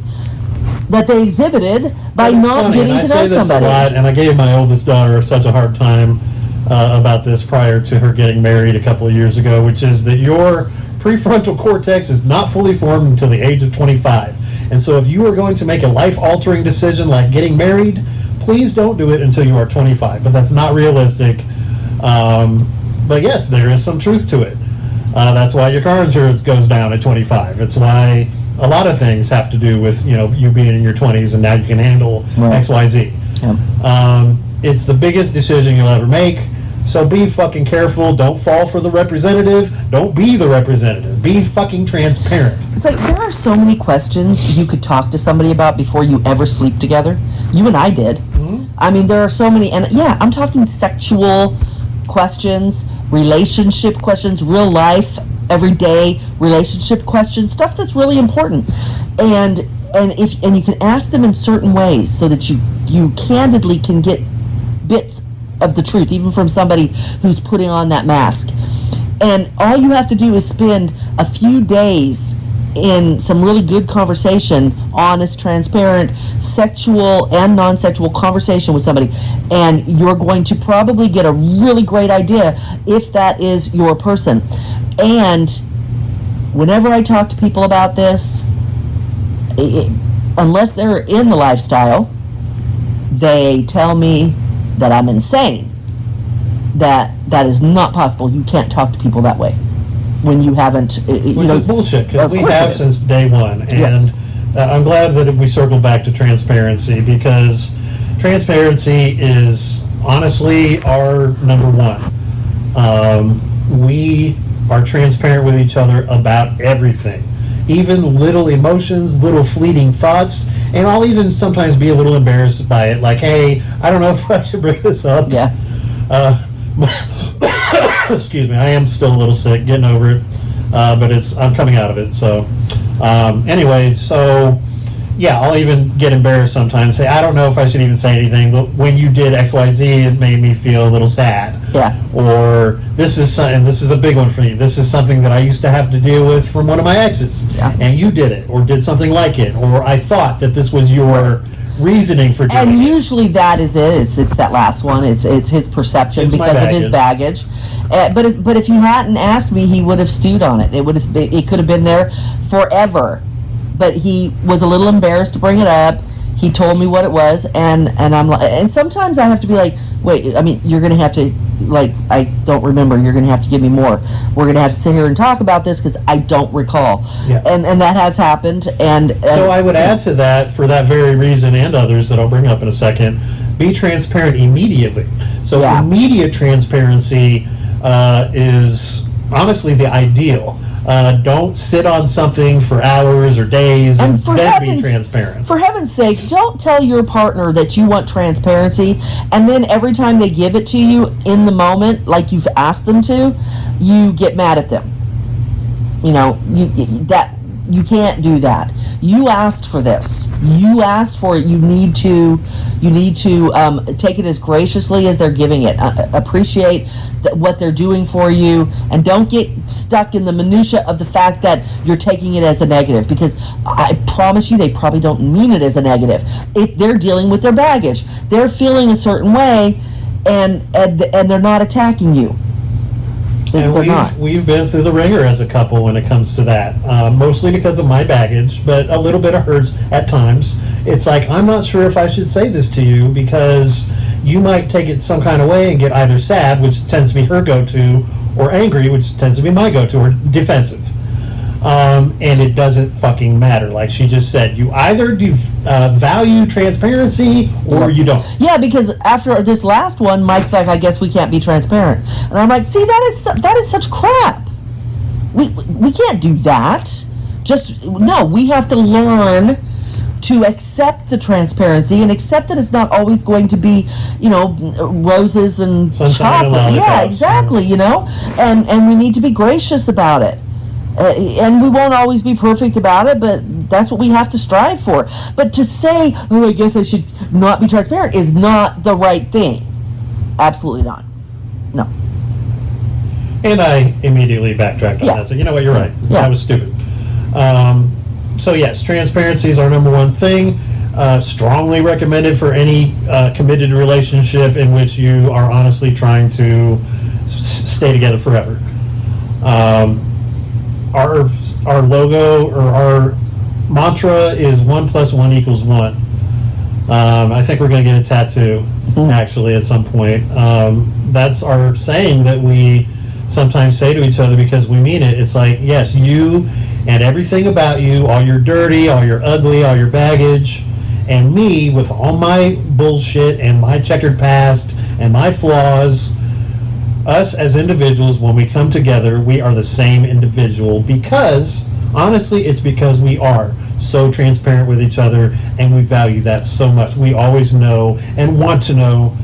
that they exhibited by And it's not funny, getting and to I know say this somebody. a lot, and I gave my oldest daughter such a hard time about this prior to her getting married a couple of years ago, which is that your prefrontal cortex is not fully formed until the age of 25. And so if you are going to make a life-altering decision like getting married, please don't do it until you are 25. But that's not realistic. But yes, there is some truth to it. That's why your car insurance goes down at 25. It's why a lot of things have to do with, you being in your 20s and now you can handle XYZ. Yep. It's the biggest decision you'll ever make. So be fucking careful. Don't fall for the representative. Don't be the representative. Be fucking transparent. It's like there are so many questions you could talk to somebody about before you ever sleep together. You and I did. Mm-hmm. I mean, there are so many, and yeah, I'm talking sexual questions, relationship questions, real life, everyday relationship questions, stuff that's really important. And you can ask them in certain ways so that you candidly can get bits of the truth, even from somebody who's putting on that mask. And all you have to do is spend a few days in some really good conversation, honest, transparent, sexual and non-sexual conversation with somebody, and you're going to probably get a really great idea if that is your person. And whenever I talk to people about this, unless they're in the lifestyle, they tell me that I'm insane. That is not possible. You can't talk to people that way when you haven't. Which is bullshit, because we have since day one. And yes. I'm glad that we circled back to transparency, because transparency is honestly our number one. We are transparent with each other about everything. Even little emotions, little fleeting thoughts, and I'll even sometimes be a little embarrassed by it. Like, hey, I don't know if I should bring this up. Yeah. Excuse me, I am still a little sick, getting over it, but I'm coming out of it. So, anyway, so yeah, I'll even get embarrassed sometimes. Say, I don't know if I should even say anything, but when you did XYZ, it made me feel a little sad. Yeah. Or this is a big one for me. This is something that I used to have to deal with from one of my exes, and you did it, or did something like it, or I thought that this was your reasoning for doing it. And usually that is it. It's that last one. It's his perception because of his baggage. But if you hadn't asked me, he would have stewed on it. It could have been there forever. But he was a little embarrassed to bring it up. He told me what it was, and I'm like, and sometimes I have to be like, wait, I mean, you're gonna have to, like, I don't remember. You're gonna have to give me more. We're gonna have to sit here and talk about this because I don't recall. Yeah. And that has happened. And so I would add to that, for that very reason and others that I'll bring up in a second, be transparent immediately. So immediate transparency is honestly the ideal. Don't sit on something for hours or days and then be transparent. For heaven's sake, don't tell your partner that you want transparency, and then every time they give it to you in the moment, like you've asked them to, you get mad at them. You can't do that. You asked for this. You asked for it. You need to take it as graciously as they're giving it. Appreciate what they're doing for you, and don't get stuck in the minutia of the fact that you're taking it as a negative, because I promise you they probably don't mean it as a negative. They're dealing with their baggage. They're feeling a certain way, and they're not attacking you. And we've been through the ringer as a couple when it comes to that, mostly because of my baggage, but a little bit of hers at times. It's like, I'm not sure if I should say this to you, because you might take it some kind of way and get either sad, which tends to be her go-to, or angry, which tends to be my go-to, or defensive. And it doesn't fucking matter. Like she just said, you either value transparency or you don't. Yeah, because after this last one, Mike's like, I guess we can't be transparent. And I'm like, see, that is such crap. We can't do that. We have to learn to accept the transparency and accept that it's not always going to be, roses and chocolate. Yeah, exactly, and we need to be gracious about it. And we won't always be perfect about it, but that's what we have to strive for. But to say, I guess I should not be transparent, is not the right thing. Absolutely not. No. And I immediately backtracked on that. So, you know what, you're right. That was stupid. So yes, transparency is our number one thing. strongly recommended for any committed relationship in which you are honestly trying to stay together forever. Our logo or our mantra is 1 + 1 = 1. I think we're going to get a tattoo actually at some point. That's our saying that we sometimes say to each other because we mean it. It's like, yes, you and everything about you, all your dirty, all your ugly, all your baggage, and me with all my bullshit and my checkered past and my flaws. Us as individuals, when we come together, we are the same individual because, honestly, it's because we are so transparent with each other and we value that so much. We always know and want to know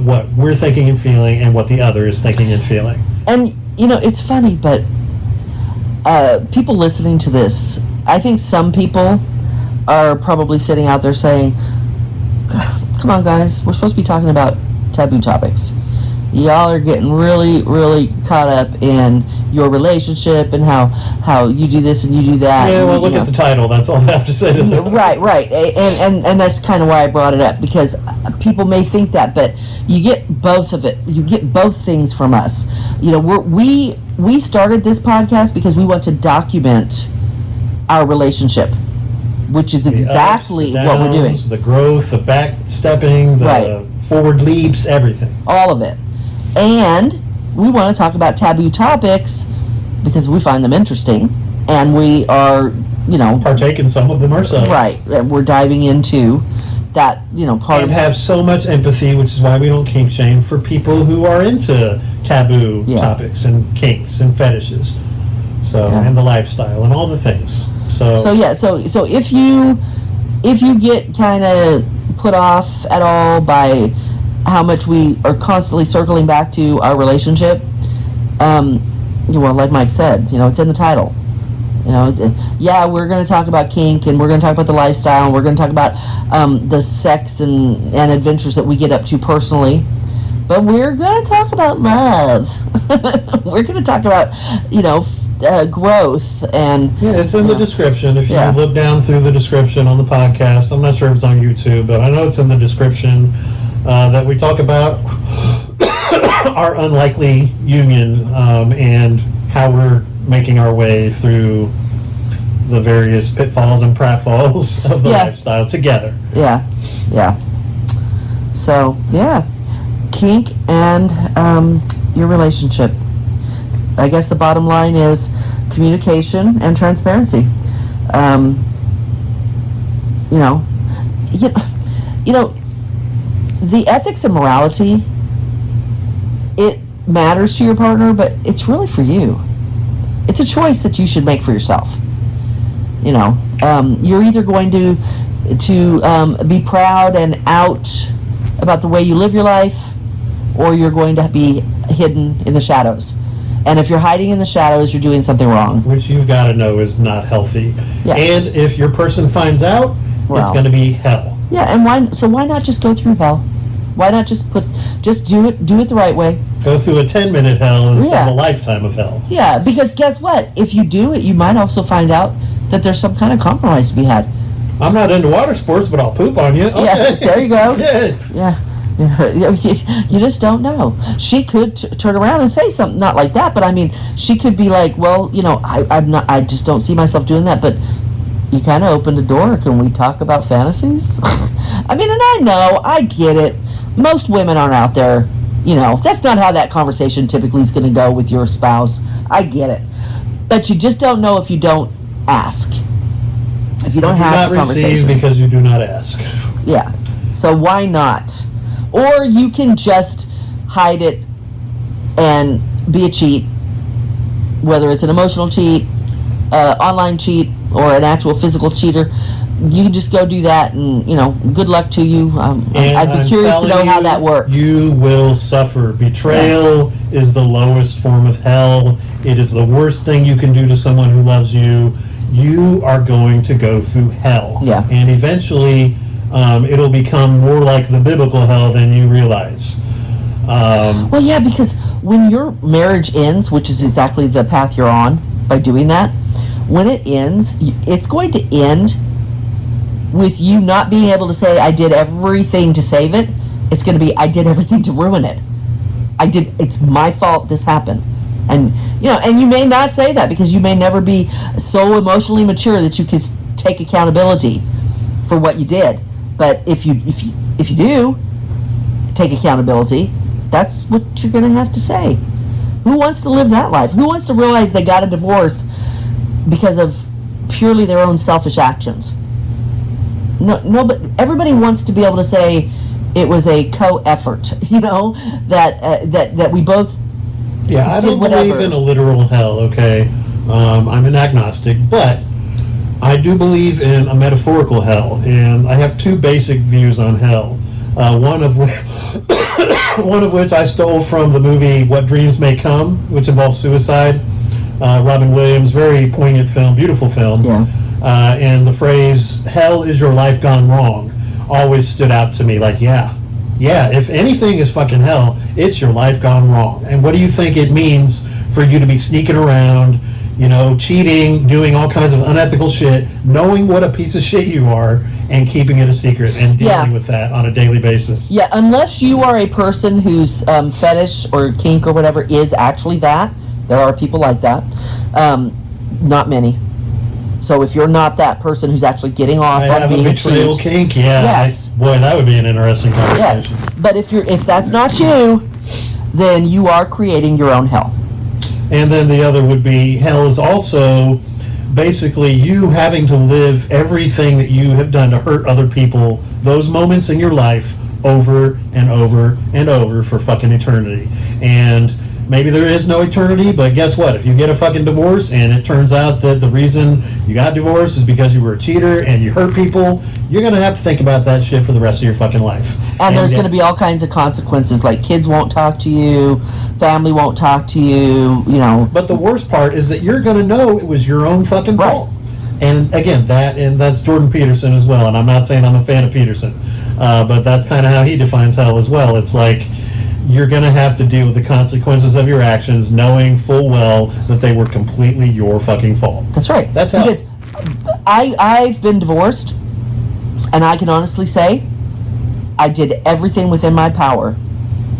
what we're thinking and feeling and what the other is thinking and feeling. And, it's funny, but people listening to this, I think some people are probably sitting out there saying, come on, guys, we're supposed to be talking about taboo topics. Y'all are getting really, really caught up in your relationship and how you do this and you do that. Yeah, well, look at the title. That's all I have to say to that. Right. And that's kind of why I brought it up, because people may think that, but you get both of it. You get both things from us. We started this podcast because we want to document our relationship, which is exactly the ups, the what we're doing. downs, the growth, the backstepping, the forward leaps, everything. All of it. And we want to talk about taboo topics because we find them interesting, and we are, partake in some of them ourselves. Right. We're diving into that, part and of have so much empathy, which is why we don't kink shame, for people who are into taboo topics and kinks and fetishes. So and the lifestyle and all the things. So if you get kind of put off at all by how much we are constantly circling back to our relationship, like Mike said, it's in the title. We're going to talk about kink, and we're going to talk about the lifestyle, and we're going to talk about the sex and adventures that we get up to personally. But we're going to talk about love. We're going to talk about, growth and... Yeah, it's in the description. If you look down through the description on the podcast, I'm not sure if it's on YouTube, but I know it's in the description, that we talk about our unlikely union and how we're making our way through the various pitfalls and pratfalls of the lifestyle together. Yeah. So, kink and your relationship. I guess the bottom line is communication and transparency. The ethics and morality, it matters to your partner, but it's really for you. It's a choice that you should make for yourself. You're either going to be proud and out about the way you live your life, or you're going to be hidden in the shadows. And if you're hiding in the shadows, you're doing something wrong. Which you've got to know is not healthy. Yeah. And if your person finds out, it's going to be hell. Yeah, and why not just go through hell? Why not just do it the right way? Go through a 10-minute hell instead of a lifetime of hell. Yeah, because guess what? If you do it, you might also find out that there's some kind of compromise to be had. I'm not into water sports, but I'll poop on you. Okay. Yeah, there you go. Yeah. You just don't know. She could turn around and say something not like that, but I mean, she could be like, well, I just don't see myself doing that, but you kind of opened a door. Can we talk about fantasies? I mean, and I know, I get it. Most women aren't out there, that's not how that conversation typically is going to go with your spouse. I get it. But you just don't know if you don't ask. If you don't have the conversation. You do not receive because you do not ask. Yeah. So why not? Or you can just hide it and be a cheat, whether it's an emotional cheat, online cheat, or an actual physical cheater. You can just go do that, and good luck to you. I'd be curious to know how that works. You will suffer. Betrayal is the lowest form of hell. It is the worst thing you can do to someone who loves you. You are going to go through hell. Yeah. And eventually, it'll become more like the biblical hell than you realize. Well, yeah, because when your marriage ends, which is exactly the path you're on by doing that, when it ends, it's going to end with you not being able to say I did everything to save it, it's going to be I did everything to ruin it. It's my fault this happened. And and you may not say that because you may never be so emotionally mature that you can take accountability for what you did. But if you do take accountability, that's what you're going to have to say. Who wants to live that life? Who wants to realize they got a divorce because of purely their own selfish actions? No, but everybody wants to be able to say it was a co-effort. That we both. Yeah, I don't believe in a literal hell. Okay, I'm an agnostic, but I do believe in a metaphorical hell, and I have two basic views on hell. One of which I stole from the movie What Dreams May Come, which involves suicide. Robin Williams, very poignant film, beautiful film. Yeah. And the phrase "hell is your life gone wrong" always stood out to me. Like, yeah, if anything is fucking hell, it's your life gone wrong. And what do you think it means for you to be sneaking around, cheating, doing all kinds of unethical shit, knowing what a piece of shit you are, and keeping it a secret and dealing with that on a daily basis? Yeah, unless you are a person whose fetish or kink or whatever is actually that. There are people like that. Not many. So if you're not that person who's actually getting off on being a betrayal kink, yes. Boy, that would be an interesting conversation. Yes, but if that's not you, then you are creating your own hell. And then the other would be hell is also basically you having to live everything that you have done to hurt other people, those moments in your life, over and over and over for fucking eternity. And maybe there is no eternity, but guess what? If you get a fucking divorce and it turns out that the reason you got divorced is because you were a cheater and you hurt people, you're going to have to think about that shit for the rest of your fucking life. And there's going to be all kinds of consequences, like kids won't talk to you, family won't talk to you, But the worst part is that you're going to know it was your own fucking fault. And again, that's Jordan Peterson as well. And I'm not saying I'm a fan of Peterson, but that's kind of how he defines hell as well. It's like, you're going to have to deal with the consequences of your actions, knowing full well that they were completely your fucking fault. That's right. That's how. Because I've been divorced, and I can honestly say I did everything within my power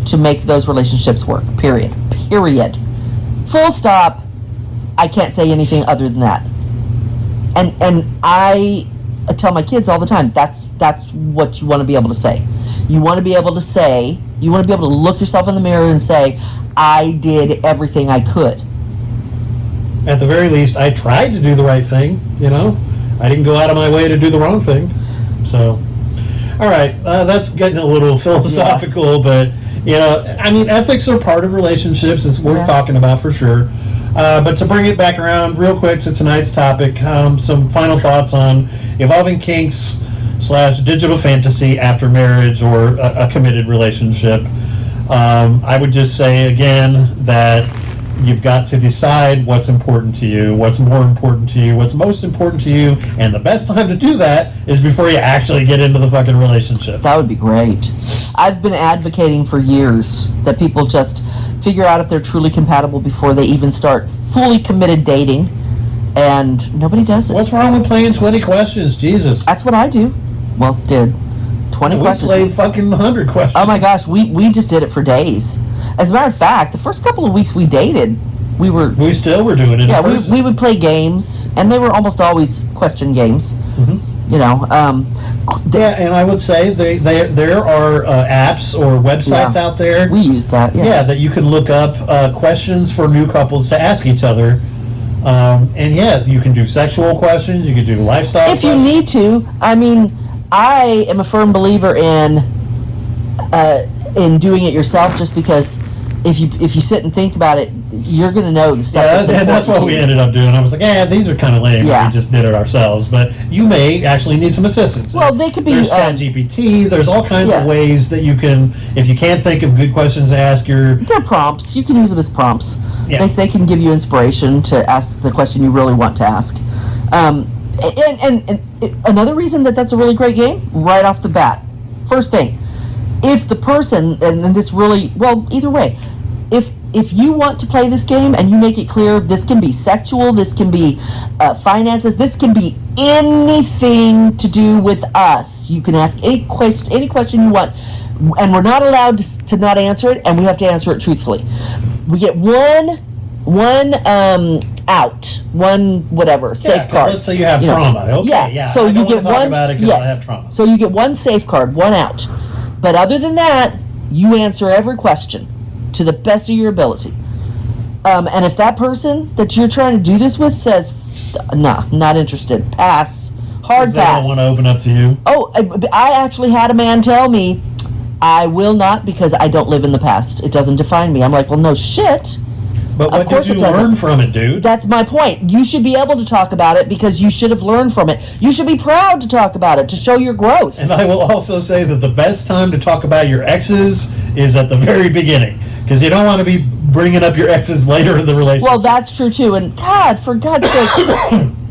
to make those relationships work. Period. Full stop. I can't say anything other than that. And I tell my kids all the time, that's what you want to be able to say. You want to be able to look yourself in the mirror and say, I did everything I could. At the very least, I tried to do the right thing, I didn't go out of my way to do the wrong thing. So, all right, that's getting a little philosophical, but, ethics are part of relationships. It's worth talking about for sure. But to bring it back around real quick to tonight's topic, some final thoughts on evolving kinks / digital fantasy after marriage or a committed relationship. I would just say again that you've got to decide what's important to you, what's more important to you, what's most important to you, and the best time to do that is before you actually get into the fucking relationship. That would be great. I've been advocating for years that people just figure out if they're truly compatible before they even start fully committed dating, and nobody does it. What's wrong with playing 20 questions? Jesus. That's what I do. Well, did 20 questions. We played fucking 100 questions. Oh my gosh, we just did it for days. As a matter of fact, the first couple of weeks we dated, we still were doing it. Yeah, we would play games, and they were almost always question games. Mm-hmm. And I would say there are apps or websites out there. We use that. Yeah, that you can look up questions for new couples to ask each other. You can do sexual questions. You can do lifestyle. If you need to, I am a firm believer in doing it yourself, just because if you sit and think about it, you're going to know the stuff. Yeah, that's what we ended up doing. I was like, these are kind of lame. Yeah. We just did it ourselves. But you may actually need some assistance. Well, they could be. There's ChatGPT. There's all kinds of ways that you can, if you can't think of good questions to ask they're prompts. You can use them as prompts. Yeah. They can give you inspiration to ask the question you really want to ask. And another reason that's a really great game, right off the bat. First thing, if the person, and this really, well, either way, if you want to play this game and you make it clear, this can be sexual, this can be finances, this can be anything to do with us. You can ask any question you want, and we're not allowed to not answer it, and we have to answer it truthfully. We get one out, one whatever safeguard. Let's say you have trauma. Okay, yeah. So I you don't get want to talk one. about it because I have trauma. So you get one safeguard, one out. But other than that, you answer every question to the best of your ability. And if that person that you're trying to do this with says, "Nah, not interested," pass, hard They pass. don't want to open up to you. Oh, I actually had a man tell me, "I will not because I don't live in the past. It doesn't define me." I'm like, well, no shit. But what Of course did it you doesn't. learn from it, dude? That's my point. You should be able to talk about it because you should have learned from it. You should be proud to talk about it to show your growth. And I will also say that the best time to talk about your exes is at the very beginning, because you don't want to be bringing up your exes later in the relationship. Well, that's true too. And God, for God's sake,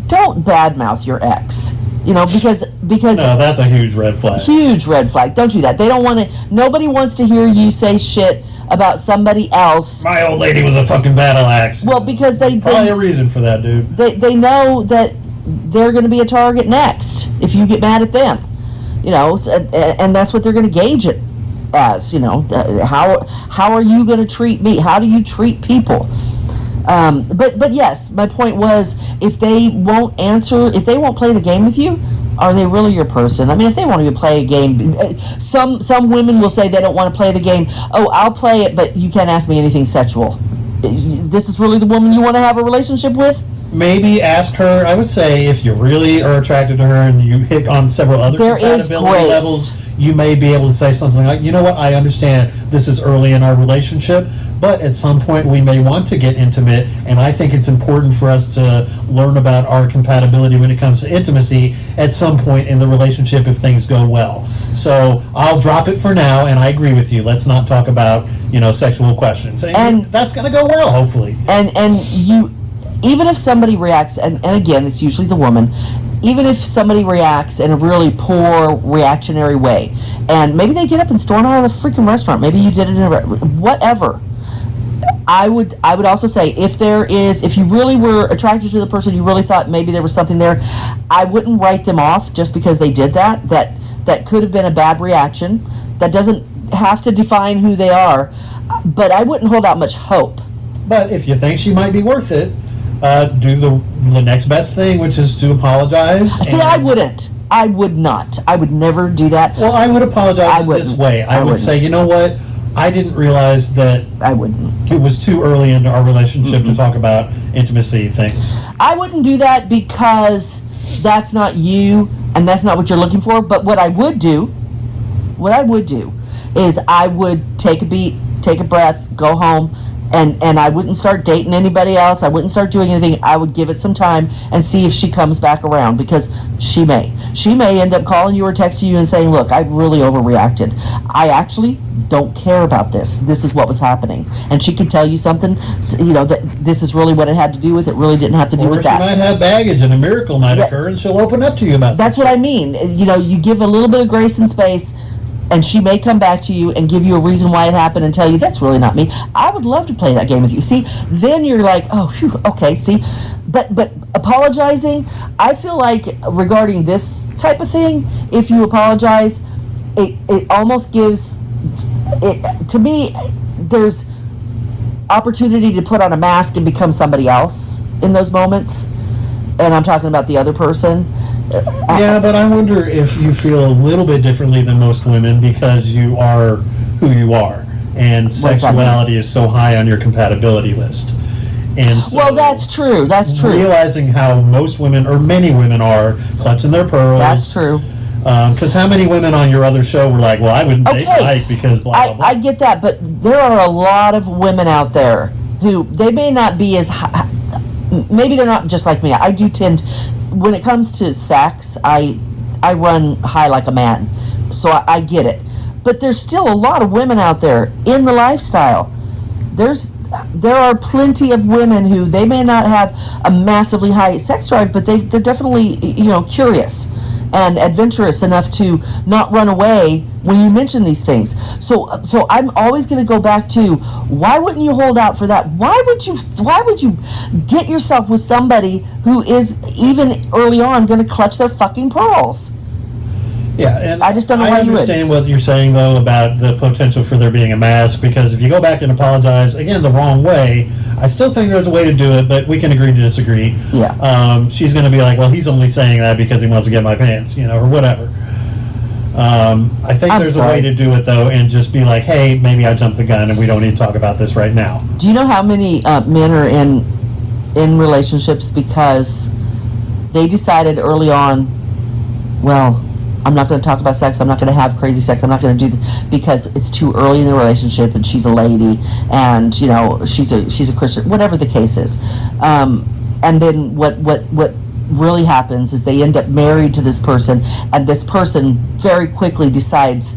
don't badmouth your ex. You know, because no, that's a huge red flag. huge red flag. Don't do that. They don't want to. Nobody wants to hear you say shit about somebody else. My old lady was a fucking battle axe. Well, because Probably a reason for that, dude. they know that they're going to be a target next if you get mad at them. You know, and that's what they're going to gauge it as. You know, how are you going to treat me? How do you treat people? But yes, my point was, if they won't answer, if they won't play the game with you, are they really your person? I mean, if they won't even play a game, some women will say they don't want to play the game. Oh, I'll play it, but you can't ask me anything sexual. This is really the woman you want to have a relationship with? Maybe ask her. I would say if you really are attracted to her and you hit on several other There is compatibility grace. levels, you may be able to say something like, you know what, I understand this is early in our relationship, but at some point we may want to get intimate, and I think it's important for us to learn about our compatibility when it comes to intimacy at some point in the relationship if things go well. So I'll drop it for now, and I agree with you. Let's not talk about, sexual questions. And that's going to go well, hopefully. And you, even if somebody reacts, and again, it's usually the woman, even if somebody reacts in a really poor reactionary way, and maybe they get up and storm out of the freaking restaurant, maybe you did it in whatever, I would also say, if you really were attracted to the person, you really thought maybe there was something there, I wouldn't write them off just because they did that. That could have been a bad reaction. That doesn't have to define who they are, but I wouldn't hold out much hope. But if you think she might be worth it, do the next best thing, which is to apologize. See, I wouldn't. I would not. I would never do that. Well, I would apologize this way. I would say, you know what? I didn't realize that I wouldn't. It was too early into our relationship to talk about intimacy things. I wouldn't do that because that's not you and that's not what you're looking for. But what I would do is I would take a beat, take a breath, go home, and I wouldn't start dating anybody else. I wouldn't start doing anything. I would give it some time and see if she comes back around, because she may end up calling you or texting you and saying, look, I really overreacted. I actually don't care about this. This is what was happening. And she could tell you something, that this is really what it had to do with. It really didn't have to do with that. Or she might have baggage and a miracle might occur and she'll open up to you about That's what I mean. You give a little bit of grace and space, and she may come back to you and give you a reason why it happened and tell you, that's really not me. I would love to play that game with you. See, then you're like, oh, phew, okay, see. But apologizing, I feel like regarding this type of thing, if you apologize, it almost gives, to me, there's opportunity to put on a mask and become somebody else in those moments. And I'm talking about the other person. Yeah, but I wonder if you feel a little bit differently than most women because you are who you are, and sexuality is so high on your compatibility list. And so, well, that's true. That's true. Realizing how most women, or many women, are clutching their pearls. That's true. Because how many women on your other show were like, well, I wouldn't date Mike because blah, blah, blah. I get that, but there are a lot of women out there who, they may not be as high, maybe they're not just like me. I do tend, when it comes to sex, I run high like a man, so I get it. But there's still a lot of women out there in the lifestyle. There are plenty of women who, they may not have a massively high sex drive, but they're definitely, curious. and adventurous enough to not run away when you mention these things. So I'm always going to go back to, why wouldn't you hold out for that? Why would you get yourself with somebody who is even early on going to clutch their fucking pearls? Yeah, and I just don't know why you would. I understand what you're saying, though, about the potential for there being a mask, because if you go back and apologize, again, the wrong way, I still think there's a way to do it, but we can agree to disagree. Yeah. She's going to be like, well, he's only saying that because he wants to get my pants, or whatever. I think there's a way to do it, though, and just be like, hey, maybe I jumped the gun and we don't need to talk about this right now. Do you know how many men are in relationships because they decided early on, well, I'm not going to talk about sex. I'm not going to have crazy sex. I'm not going to do this because it's too early in the relationship, and she's a lady, and she's a Christian, whatever the case is. And then what really happens is they end up married to this person, and this person very quickly decides,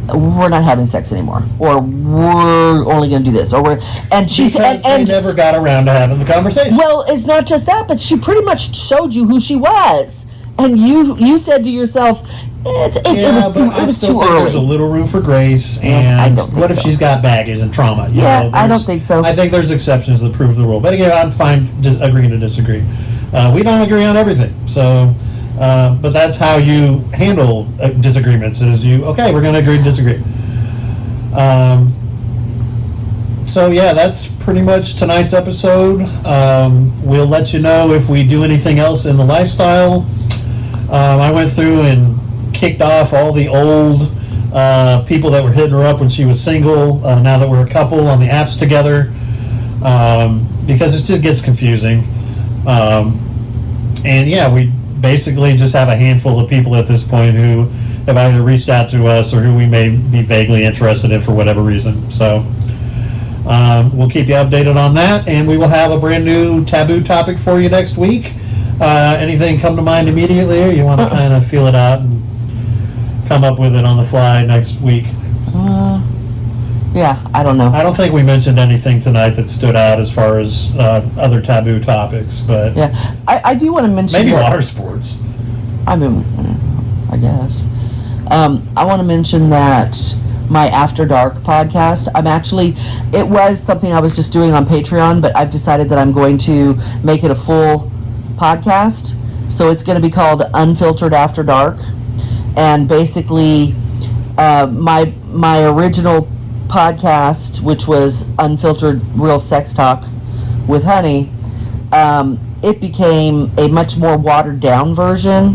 we're not having sex anymore, or we're only going to do this, or they never got around to having the conversation. Well, it's not just that, but she pretty much showed you who she was. And you said to yourself, it was too early. There's a little room for grace, and I don't think what if she's got baggage and trauma? I don't think so. I think there's exceptions that prove the rule. But again, I'm fine agreeing to disagree. We don't agree on everything, so but that's how you handle disagreements. Is we're going to agree to disagree. So yeah, that's pretty much tonight's episode. We'll let you know if we do anything else in the lifestyle. I went through and kicked off all the old people that were hitting her up when she was single, now that we're a couple on the apps together, because it just gets confusing. And yeah, we basically just have a handful of people at this point who have either reached out to us or who we may be vaguely interested in for whatever reason. So we'll keep you updated on that, and we will have a brand new taboo topic for you next week. Anything come to mind immediately, or you want to kind of feel it out and come up with it on the fly next week? Yeah, I don't know. I don't think we mentioned anything tonight that stood out as far as other taboo topics, but yeah, I do want to mention maybe water sports. I mean, I guess. I want to mention that my After Dark podcast, it was something I was just doing on Patreon, but I've decided that I'm going to make it a full podcast. So it's going to be called Unfiltered After Dark. And basically, my original podcast, which was Unfiltered Real Sex Talk with Hunny, it became a much more watered down version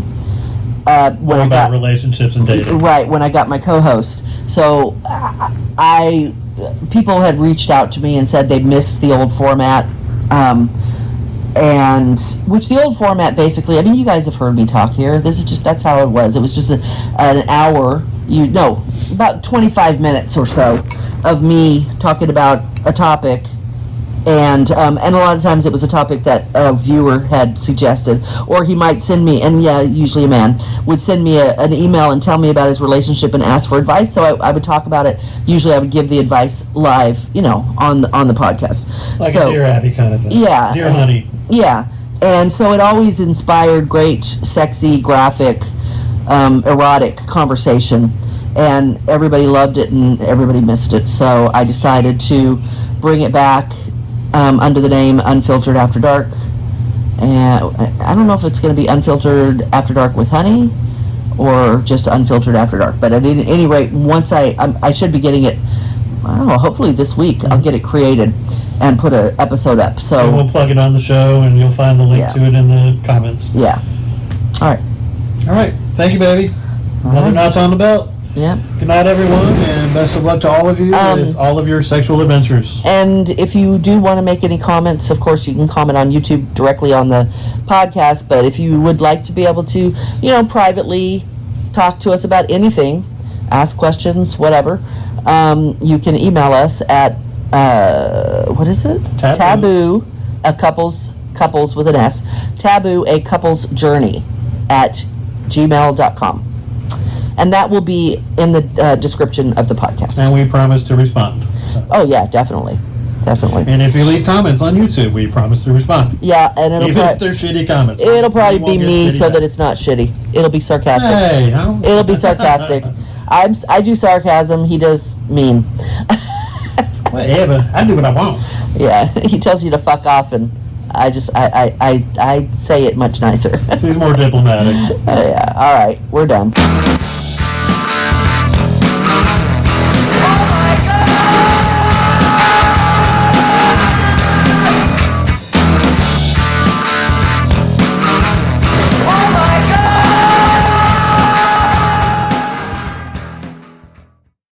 when I got relationships and dating. Right, when I got my co-host. So people had reached out to me and said they missed the old format, and which the old format basically, I mean, you guys have heard me talk here. That's how it was. It was just an hour, about 25 minutes or so of me talking about a topic. And a lot of times it was a topic that a viewer had suggested, or he might send me, and yeah, usually a man would send me an email and tell me about his relationship and ask for advice. So I would talk about it. Usually I would give the advice live, on the podcast. Like a Dear Abby kind of thing. Yeah. Dear Hunny. Yeah. And so it always inspired great, sexy, graphic, erotic conversation. And everybody loved it and everybody missed it. So I decided to bring it back under the name Unfiltered After Dark. And I don't know if it's going to be Unfiltered After Dark with Hunny or just Unfiltered After Dark. But at any rate, once I should be getting it, I don't know, hopefully this week I'll get it created and put an episode up. So and we'll plug it on the show, and you'll find the link to it in the comments. Yeah. All right. Thank you, baby. Another notch on the belt. Yeah. Good night, everyone, and best of luck to all of you with all of your sexual adventures. And if you do want to make any comments, of course, you can comment on YouTube directly on the podcast. But if you would like to be able to, privately talk to us about anything, ask questions, whatever, you can email us at, what is it? Taboo, a couples with an S, taboo, a couples journey at gmail.com. And that will be in the description of the podcast. And we promise to respond. So. Oh, yeah, definitely. definitely. And if you leave comments on YouTube, we promise to respond. Yeah, and Even if they're shitty comments. it'll probably We be won't get me shitty so that back. it's not shitty. It'll be sarcastic. Hey, how? It'll be sarcastic. I do sarcasm. He does meme. Well, yeah, but I do what I want. Yeah, he tells you to fuck off, and I say it much nicer. He's more diplomatic. Yeah, all right, we're done.